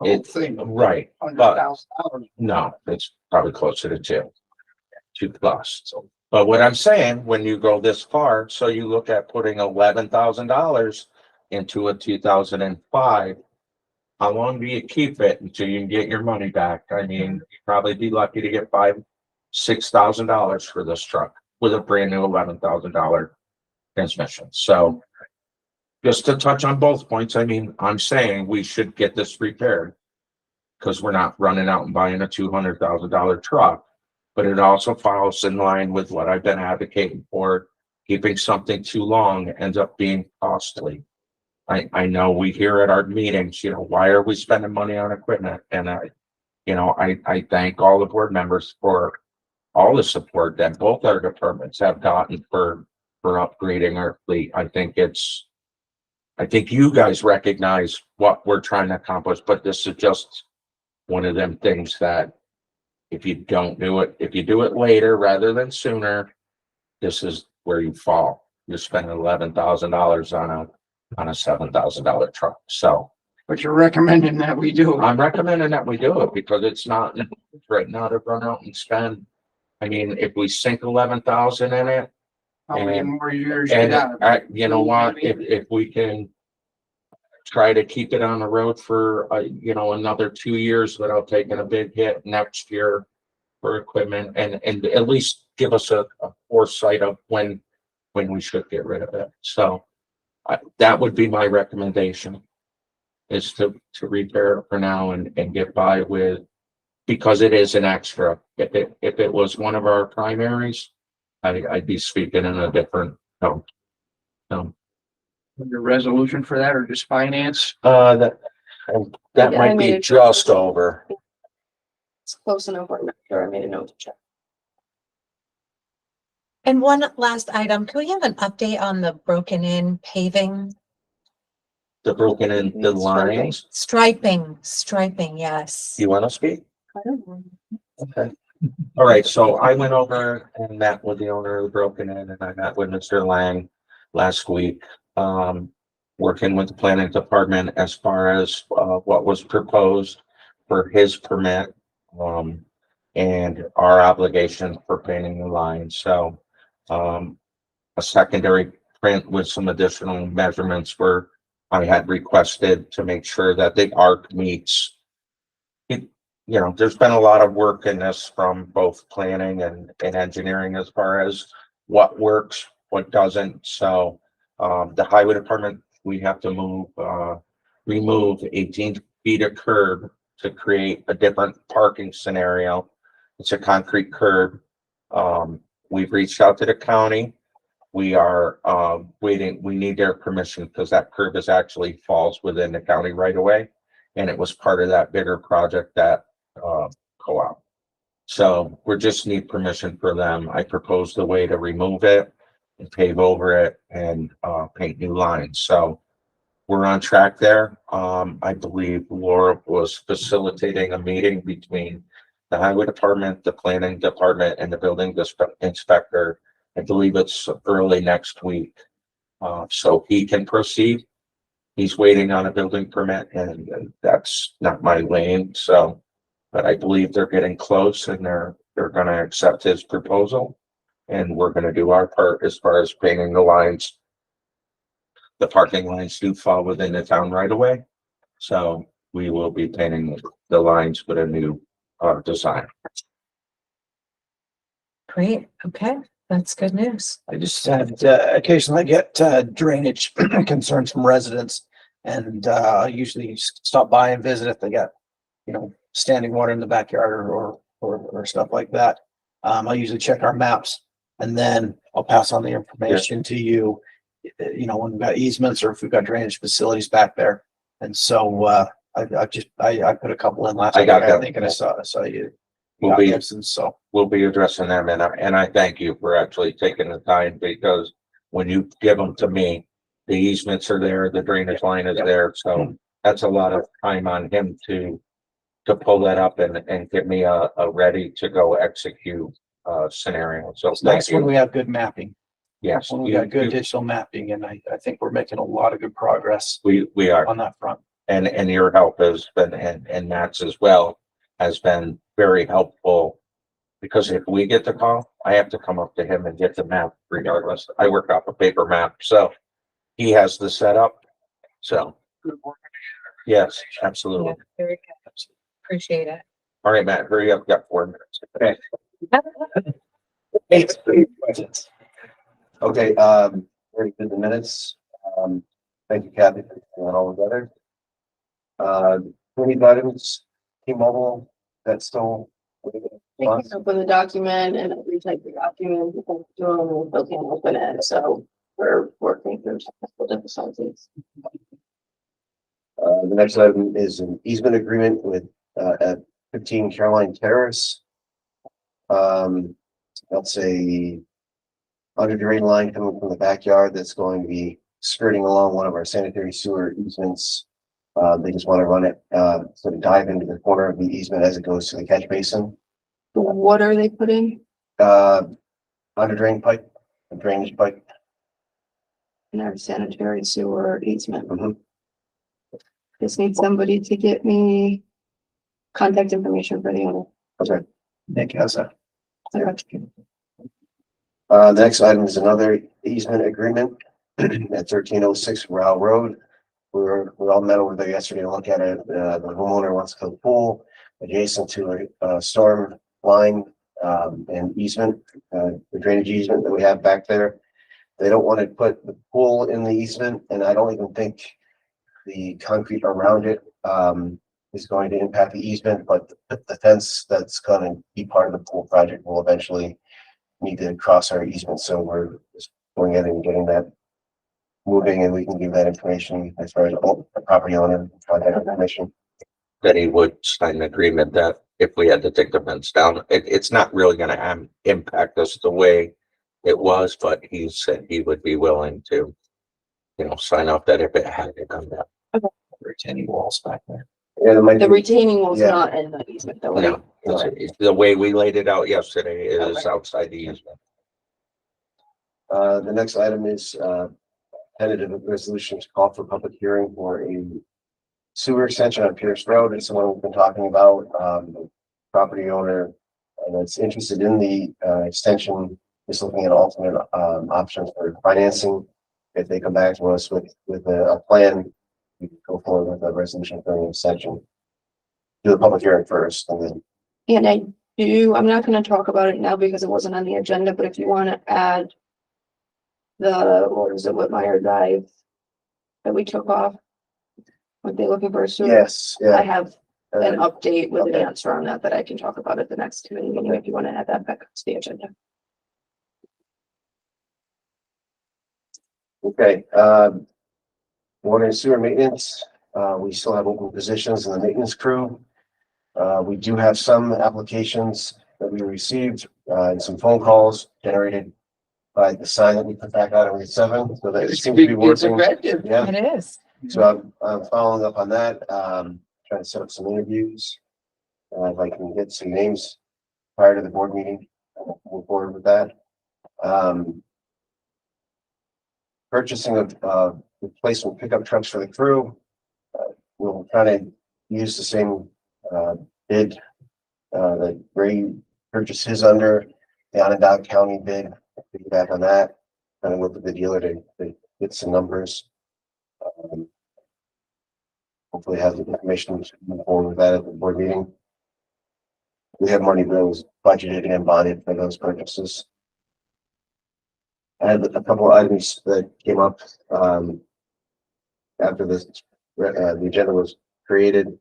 The whole it's thing, right, but $100,000. no, it's probably closer to two plus. So, but what I'm saying, when you go this far, so you look at putting $11,000 into a 2005. How long do you keep it until you can get your money back? I mean, you'd probably be lucky to get $5,000-6,000 for this truck with a brand new $11,000 transmission. So just to touch on both points, I mean, I'm saying we should get this repaired because we're not running out and buying a $200,000 truck, but it also falls in line with what I've been advocating for. Keeping something too long ends up being costly. I know we hear at our meetings, you know, why are we spending money on equipment? And I thank all the board members for all the support that both our departments have gotten for upgrading our fleet. I think you guys recognize what we're trying to accomplish, but this is just one of them things that if you don't do it, if you do it later rather than sooner, this is where you fall. You're spending $11,000 on a $7,000 truck. So But you're recommending that we do. I'm recommending that we do it because it's not right now to run out and spend. I mean, if we sink 11,000 in it, How many more years you and got? you know what, if we can try to keep it on the road for, another 2 years without taking a big hit next year for equipment and at least give us a foresight of when we should get rid of it. So that would be my recommendation is to repair it for now and get by with, because it is an extra. If it was one of our primaries, I'd be speaking in a different tone. Your resolution for that or just finance? That Yeah, I might made be a just note. over. It's close enough. I'm not sure. I made a note to check. And one last item, can we have an update on the broken in paving? The broken in the lines. Striping, yes. You want to speak? I don't know. Okay. All right, so I went over and met with the owner of the Broken Inn and I met with Mr. Lang last week. Working with the planning department as far as what was proposed for his permit. And our obligation for painting the lines. So a secondary print with some additional measurements were I had requested to make sure that the arc meets. There's been a lot of work in this from both planning and engineering as far as what works, what doesn't. So the highway department, we have to remove 18 feet of curb to create a different parking scenario. It's a concrete curb. We've reached out to the county. We are waiting. We need their permission because that curb is actually falls within the county right away. And it was part of that bigger project that co-op. So we just need permission for them. I proposed a way to remove it and pave over it and paint new lines. So we're on track there. I believe Laura was facilitating a meeting between the highway department, the planning department, and the building inspector. I believe it's early next week. So he can proceed. He's waiting on a building permit and that's not my lane. So, but I believe they're getting close and they're going to accept his proposal. And we're going to do our part as far as painting the lines. The parking lines do fall within the town right away. So we will be painting the lines with a new design. Great, okay, that's good news. I just had occasionally get drainage concerns from residents and I usually stop by and visit if they got, standing water in the backyard or stuff like that. I usually check our maps and then I'll pass on the information to you, when we've got easements or if we've got drainage facilities back there. And so I put a couple in last I week, got that. I think, and I saw you. We'll be So we'll be addressing them and I thank you for actually taking the time because when you give them to me, the easements are there, the drainage line is there. So that's a lot of time on him to pull that up and get me a ready to go execute scenario. So it's nice when we have good mapping. yes, When we got good digital mapping and I think we're making a lot of good progress we are. on that front. And your help has been, and Matt's as well, has been very helpful. Because if we get the call, I have to come up to him and get the map regardless. I work off a paper map, so he has the setup. So, yes, absolutely. Yeah, very good. Appreciate it. All right, Matt, hurry up, got 4 minutes. Okay, very good the minutes. Thank you, Kathy, for putting that all together. 20 items, T-Mobile, that's still. I can open the document and retype the document, still can't open it, so we're working through technical difficulties. The next item is an easement agreement with, at 15 Caroline Terrace. That's a under drain line coming from the backyard that's going to be skirting along one of our sanitary sewer easements. They just want to run it, sort of dive into the corner of the easement as it goes to the catch basin. What are they putting Under drain pipe, a drainage pipe. in our sanitary sewer easement? Mhm. Just need somebody to get me contact information for the owner. Okay. Nick has that. The next item is another easement agreement at 1306 Rowell Road. We all met over there yesterday to look at it. The homeowner wants to put a pool adjacent to a storm line, and easement, the drainage easement that we have back there. They don't want to put the pool in the easement, and I don't even think the concrete around it, is going to impact the easement, but the fence that's gonna be part of the pool project will eventually need to cross our easement, so we're just going in and getting that moving, and we can give that information as far as the property owner, contact information. That he would sign an agreement that if we had to take the fence down, it's not really gonna impact us the way it was, but he said he would be willing to, sign off that if it had to come down. Retaining walls back there. Yeah, there might The be, retaining wall's Yeah. not in the easement though, right? No, the way we laid it out yesterday is outside the easement. the next item is, tentative resolution to call for public hearing for a sewer extension on Pierce Road. It's the one we've been talking about. Property owner that's interested in the, extension is looking at alternate, options for financing. If they come back to us with a plan, we can go forward with a resolution for an extension. Do the public hearing first and then, And I'm not gonna talk about it now because it wasn't on the agenda, but if you wanna add what is it, Whitmire Drive that we took off? Were they looking for a sewer? yes, I yeah. have an update with an Okay. answer on that I can talk about at the next meeting, anyway, if you wanna add that back to the agenda. Okay, water and sewer maintenance, we still have open positions in the maintenance crew. We do have some applications that we received, and some phone calls generated by the sign that we put back out on Route 7, so that it seems to be working. Yeah, It is. so I'm following up on that, trying to set up some interviews. If I can get some names prior to the board meeting, I'll move forward with that. Purchasing of replacement pickup trucks for the crew. We'll kind of use the same bid that Ray purchased his under, the Onondaga County bid, back on that. Kind of work with the dealer to get some numbers. Hopefully have the information to move forward with that at the board meeting. We have money bills budgeted and bonded for those purchases. I had a couple of items that came up, after this, the agenda was created.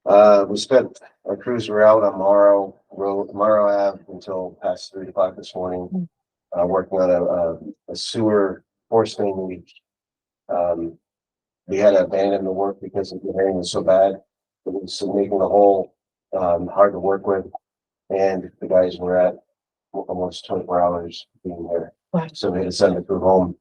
We spent, our crews were out on Morrow Road, Morrow Ave until past 3 o'clock this morning, working on a sewer force main leak. We had to abandon the work because the rain was so bad. It was making the hole, hard to work with. And the guys were at almost 24 hours being there. Wow. So we had to send the crew home.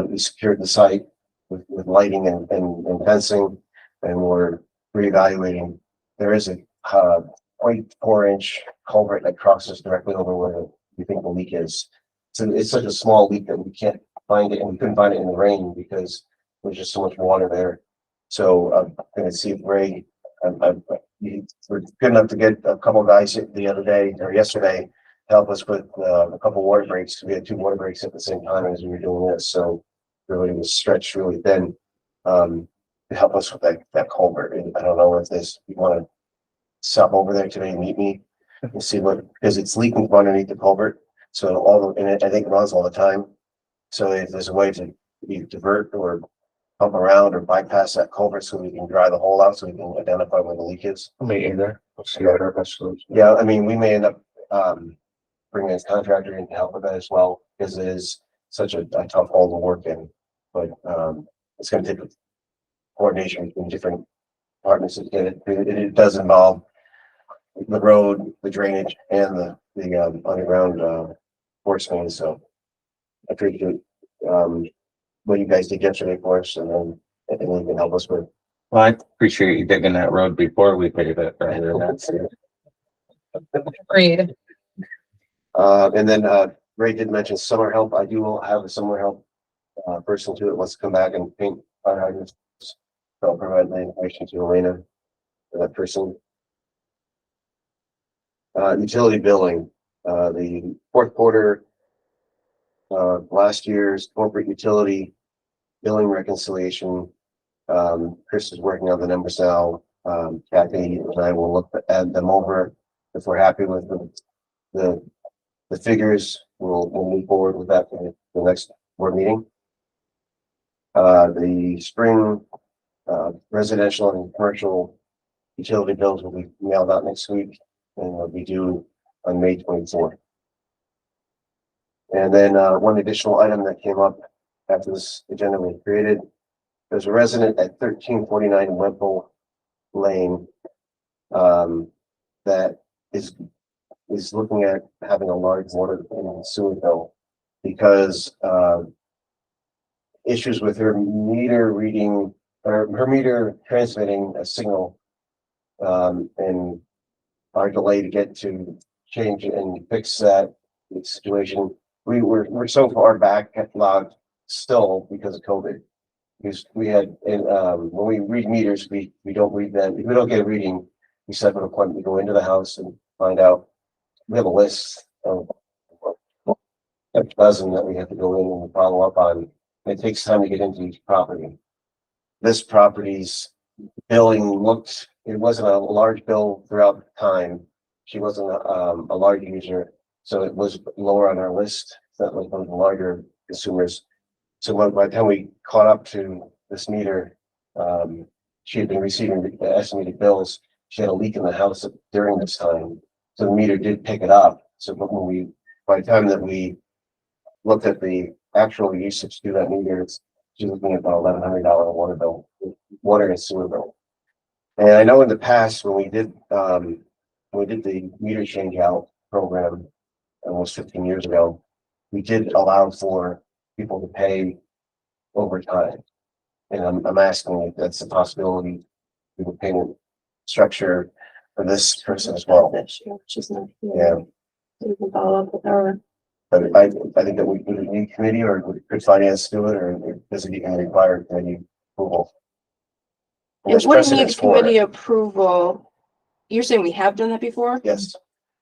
We secured the site with lighting and fencing, and we're reevaluating. There is a 0.4-inch culvert that crosses directly over where we think the leak is. So it's such a small leak that we can't find it, and we couldn't find it in the rain because there's just so much water there. So I'm gonna see if Ray, we're good enough to get a couple of guys the other day or yesterday to help us with a couple water breaks. We had 2 water breaks at the same time as we were doing this, so really was stretched really thin to help us with that culvert. And I don't know if you want to stop over there today and meet me and see because it's leaking from underneath the culvert. So I think it runs all the time. So if there's a way to divert or pump around or bypass that culvert so we can dry the hole out so we can identify where the leak is. Me either. Let's see what our best solution. Yeah, I mean, we may end up bringing a contractor in to help with that as well, because it is such a tough hole to work in. But it's gonna take coordination between different departments. It does involve the road, the drainage, and the underground force main. So I appreciate what you guys did yesterday for us, and then anything you can help us with. Well, I appreciate you digging that road before we paved it. Rather than that. Agreed. And then Ray did mention summer help. I do have a summer help person too that wants to come back and paint fire hydrants. So I'll provide the information to Elena for that person. Utility billing, the fourth quarter last year's corporate utility billing reconciliation. Chris is working on the numbers now. Kathy and I will look at them over. If we're happy with the figures, we'll move forward with that for the next board meeting. The spring residential and commercial utility bills will be mailed out next week and will be due on May 24th. And then one additional item that came up after this agenda was created. There's a resident at 1349 Wemple Lane that is looking at having a large water and sewer bill because issues with her meter reading or her meter transmitting a signal and our delay to get to change and fix that situation. We're so far backlogged still because of COVID. Because we had when we read meters, we don't read them. If we don't get a reading, we set an appointment to go into the house and find out. We have a list of a dozen that we have to go in and follow up on. It takes time to get into each property. This property's billing it wasn't a large bill throughout the time. She wasn't a large user, so it was lower on our list. It's not like those larger consumers. So by the time we caught up to this meter, she had been receiving the estimated bills. She had a leak in the house during this time. So the meter did pick it up. So by the time that we looked at the actual usage through that meter, she was looking at about $1,100 water bill, water and sewer bill. And I know in the past when we did the meter change out program almost 15 years ago, we did allow for people to pay over time. And I'm asking if that's a possibility with the payment structure for this person as well. She's not Yeah. here. We can follow up with her. But I think that we need committee or could finance do it, or does it even require committee approval? There's It wouldn't need precedence for it. committee approval. You're saying we have done that before? Yes,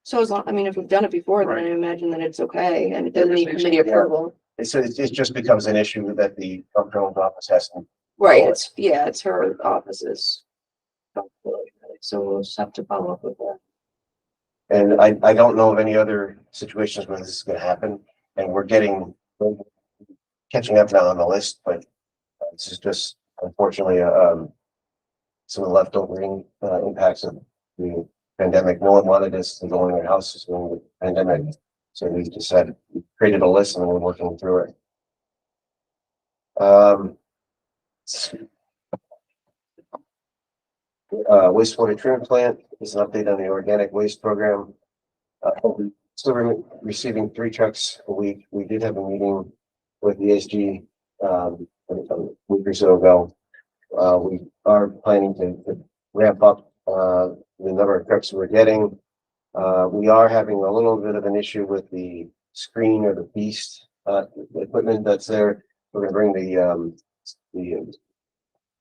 So as long, I mean, if we've done it before, then I imagine that it's okay and it doesn't need committee approval. it just becomes an issue that the comptroller's office has to. Right, it's her office's. So we'll just have to follow up with that. And I don't know of any other situations where this is gonna happen, and we're catching up now on the list, but this is just unfortunately, some of the leftover impacts of the pandemic. No one wanted us to go in their houses during the pandemic, so we decided, we created a list and we're working through it. Wastewater treatment plant is an update on the organic waste program. Still receiving 3 trucks a week. We did have a meeting with the ESG a week or so ago. We are planning to ramp up the number of trucks we're getting. We are having a little bit of an issue with the screen or the beast equipment that's there. We're going to bring the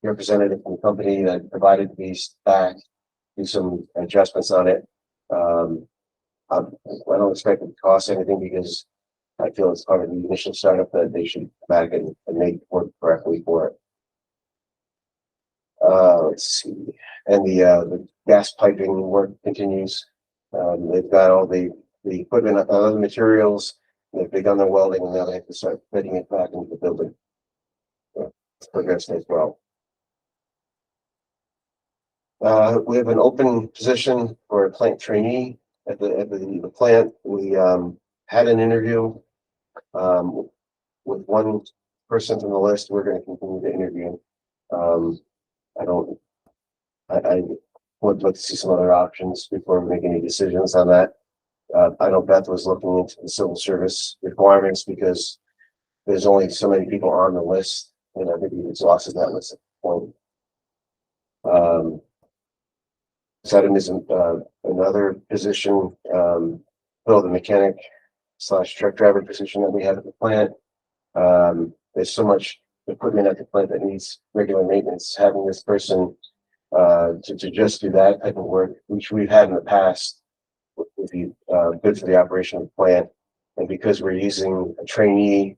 representative from the company that provided the beast back, do some adjustments on it. I don't expect it to cost anything because I feel it's part of the initial startup that they should come back and make work correctly for it. Let's see, and the gas piping work continues. They've got all the equipment, other materials. They've begun their welding, and now they have to start fitting it back into the building. It's progressing as well. We have an open position for a plant trainee at the plant. We had an interview with one person from the list. We're going to continue to interview. I don't, I would like to see some other options before we make any decisions on that. I know Beth was looking into the civil service requirements because there's only so many people on the list, and I think we've exhausted that list at the point. This item is another position, fill the mechanic / truck driver position that we have at the plant. There's so much equipment at the plant that needs regular maintenance. Having this person to just do that type of work, which we've had in the past, would be good for the operation of the plant. And because we're using a trainee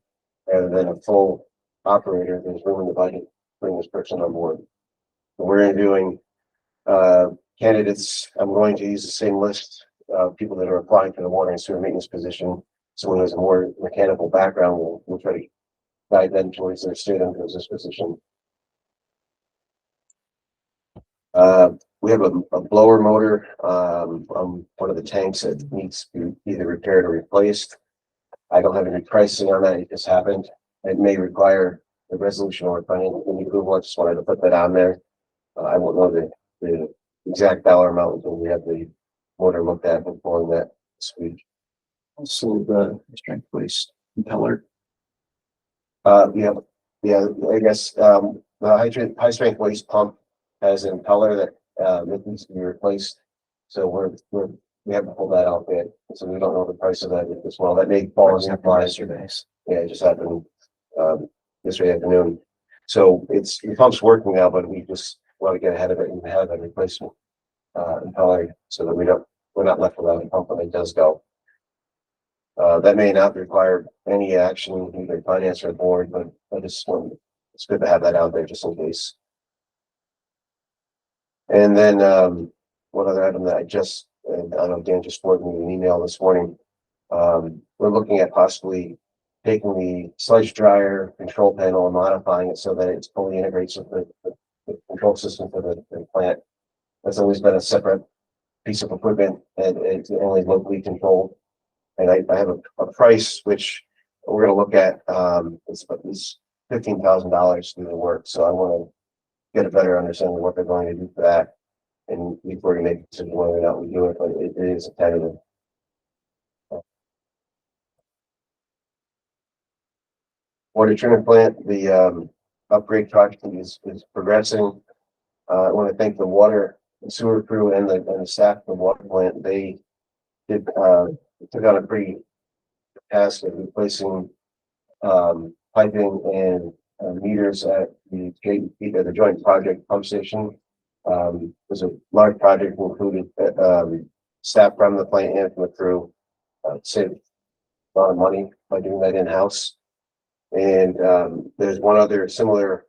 rather than a full operator, there's room in the budget to bring this person on board. So we're interviewing candidates. I'm going to use the same list of people that are applying for the water and sewer maintenance position. Someone who has a more mechanical background, we'll try to guide them towards their student as this position. We have a blower motor on one of the tanks that needs to be either repaired or replaced. I don't have any pricing on that. It just happened. It may require the resolution or financial approval. I just wanted to put that on there. I won't know the exact dollar amount until we have the motor looked at and pulling that this week. Also the strength waste impeller. Yeah, I guess, the high strength waste pump has an impeller that needs to be replaced. So we have to pull that out bit. So we don't know the price of that as well. That may fall in Yesterday's. Yeah, it just happened, yesterday afternoon. So the pump's working now, but we just want to get ahead of it and have a replacement, impeller so that we're not left without a pump when it does go. That may not require any action, either finance or board, but I just want, it's good to have that out there just in case. And then, one other item that I know Dan just forwarded me an email this morning. We're looking at possibly taking the sludge dryer control panel and modifying it so that it's fully integrates with the control system for the plant. That's always been a separate piece of equipment and it's only locally controlled. And I have a price which we're gonna look at, it's $15,000 to do the work. So I want to get a better understanding of what they're going to do for that. And before we make a decision whether or not we do it, but it is a tentative. Water treatment plant, the upgrade project is progressing. I want to thank the water and sewer crew and the staff of the water plant. They took on a pretty task of replacing piping and meters at the joint project pump station. It was a large project, included staff from the plant and from the crew. Saved a lot of money by doing that in-house. And there's one other similar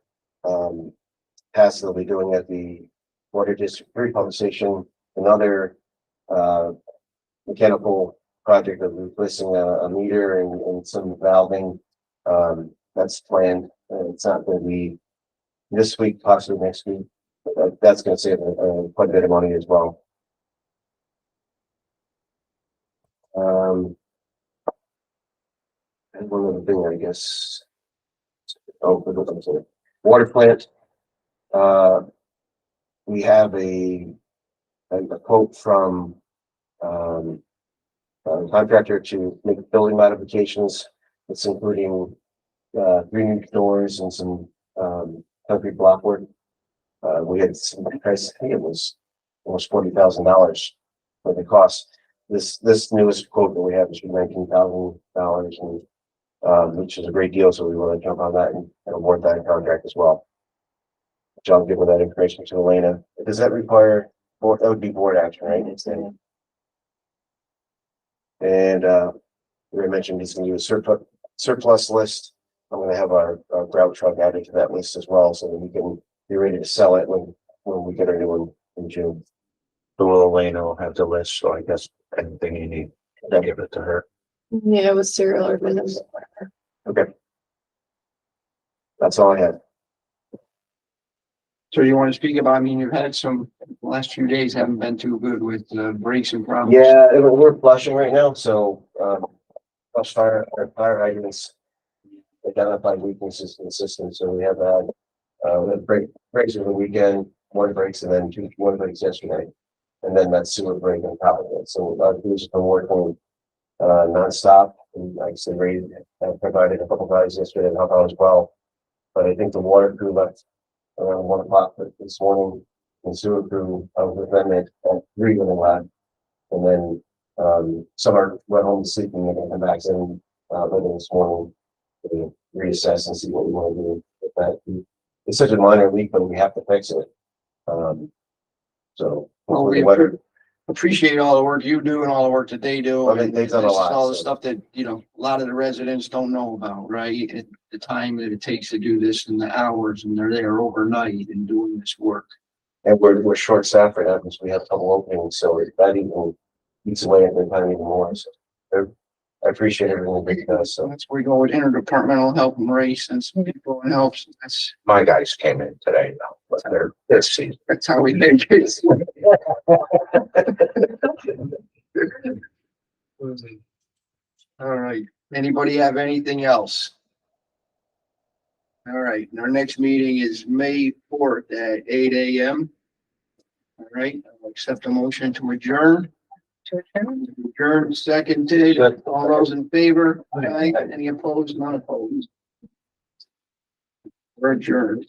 task they'll be doing at the Water District 3 pump station, another mechanical project of replacing a meter and some valving. That's planned. It's not going to be this week, possibly next week. But that's going to save quite a bit of money as well. And one other thing, I guess. Oh, water plant. We have a quote from a contractor to make building modifications. It's including 3 new doors and some concrete block work. We had some price, I think it was almost $40,000 for the cost. This newest quote that we have is for $19,000, and which is a great deal. So we want to jump on that and award that contract as well. John, give that information to Elena. Does that require board? That would be board action, right? And we mentioned he's going to use a surplus list. I'm going to have our grout truck added to that list as well, so that we can be ready to sell it when we get our new one in June. The little Elena will have the list, so I guess anything you need, give it to her. Yeah, with serial or minimum. Okay. That's all I had. So you want to speak about, I mean, you've had the last few days haven't been too good with breaks and problems. Yeah, we're flushing right now, so flush fire hydrants identified weaknesses in the system. So we have had we had breaks over the weekend, one breaks and then one breaks yesterday. And then that sewer break on top of it. So our crews have been working nonstop. And like I said, Ray provided a couple guys yesterday to help out as well. But I think the water crew left around 1 o'clock this morning. And sewer crew, I was with them at 3 when they left. And then some went home to sleep and they're gonna come back in later this morning to reassess and see what we want to do with that. It's such a minor leak, but we have to fix it. So Well, hopefully we the weather, appreciate all the work you do and all the work that they do. Well, they've and done a this is lot, All the so- stuff that, you know, a lot of the residents don't know about, right? The time that it takes to do this and the hours, and they're there overnight and doing this work. and we're short staffed right now because we have a couple openings, so that even eats away at their time even more. So I appreciate everything they do, So so that's where we go with interdepartmental help and race and some people and helps. My guys came in today though, but they're season. That's how we make it. All right. Anybody have anything else? All right. And our next meeting is May 4th at 8 a.m. All right. I'll accept a motion to adjourn. Adjourn, seconded. All those in favor? Aye. Any opposed? None opposed. We're adjourned.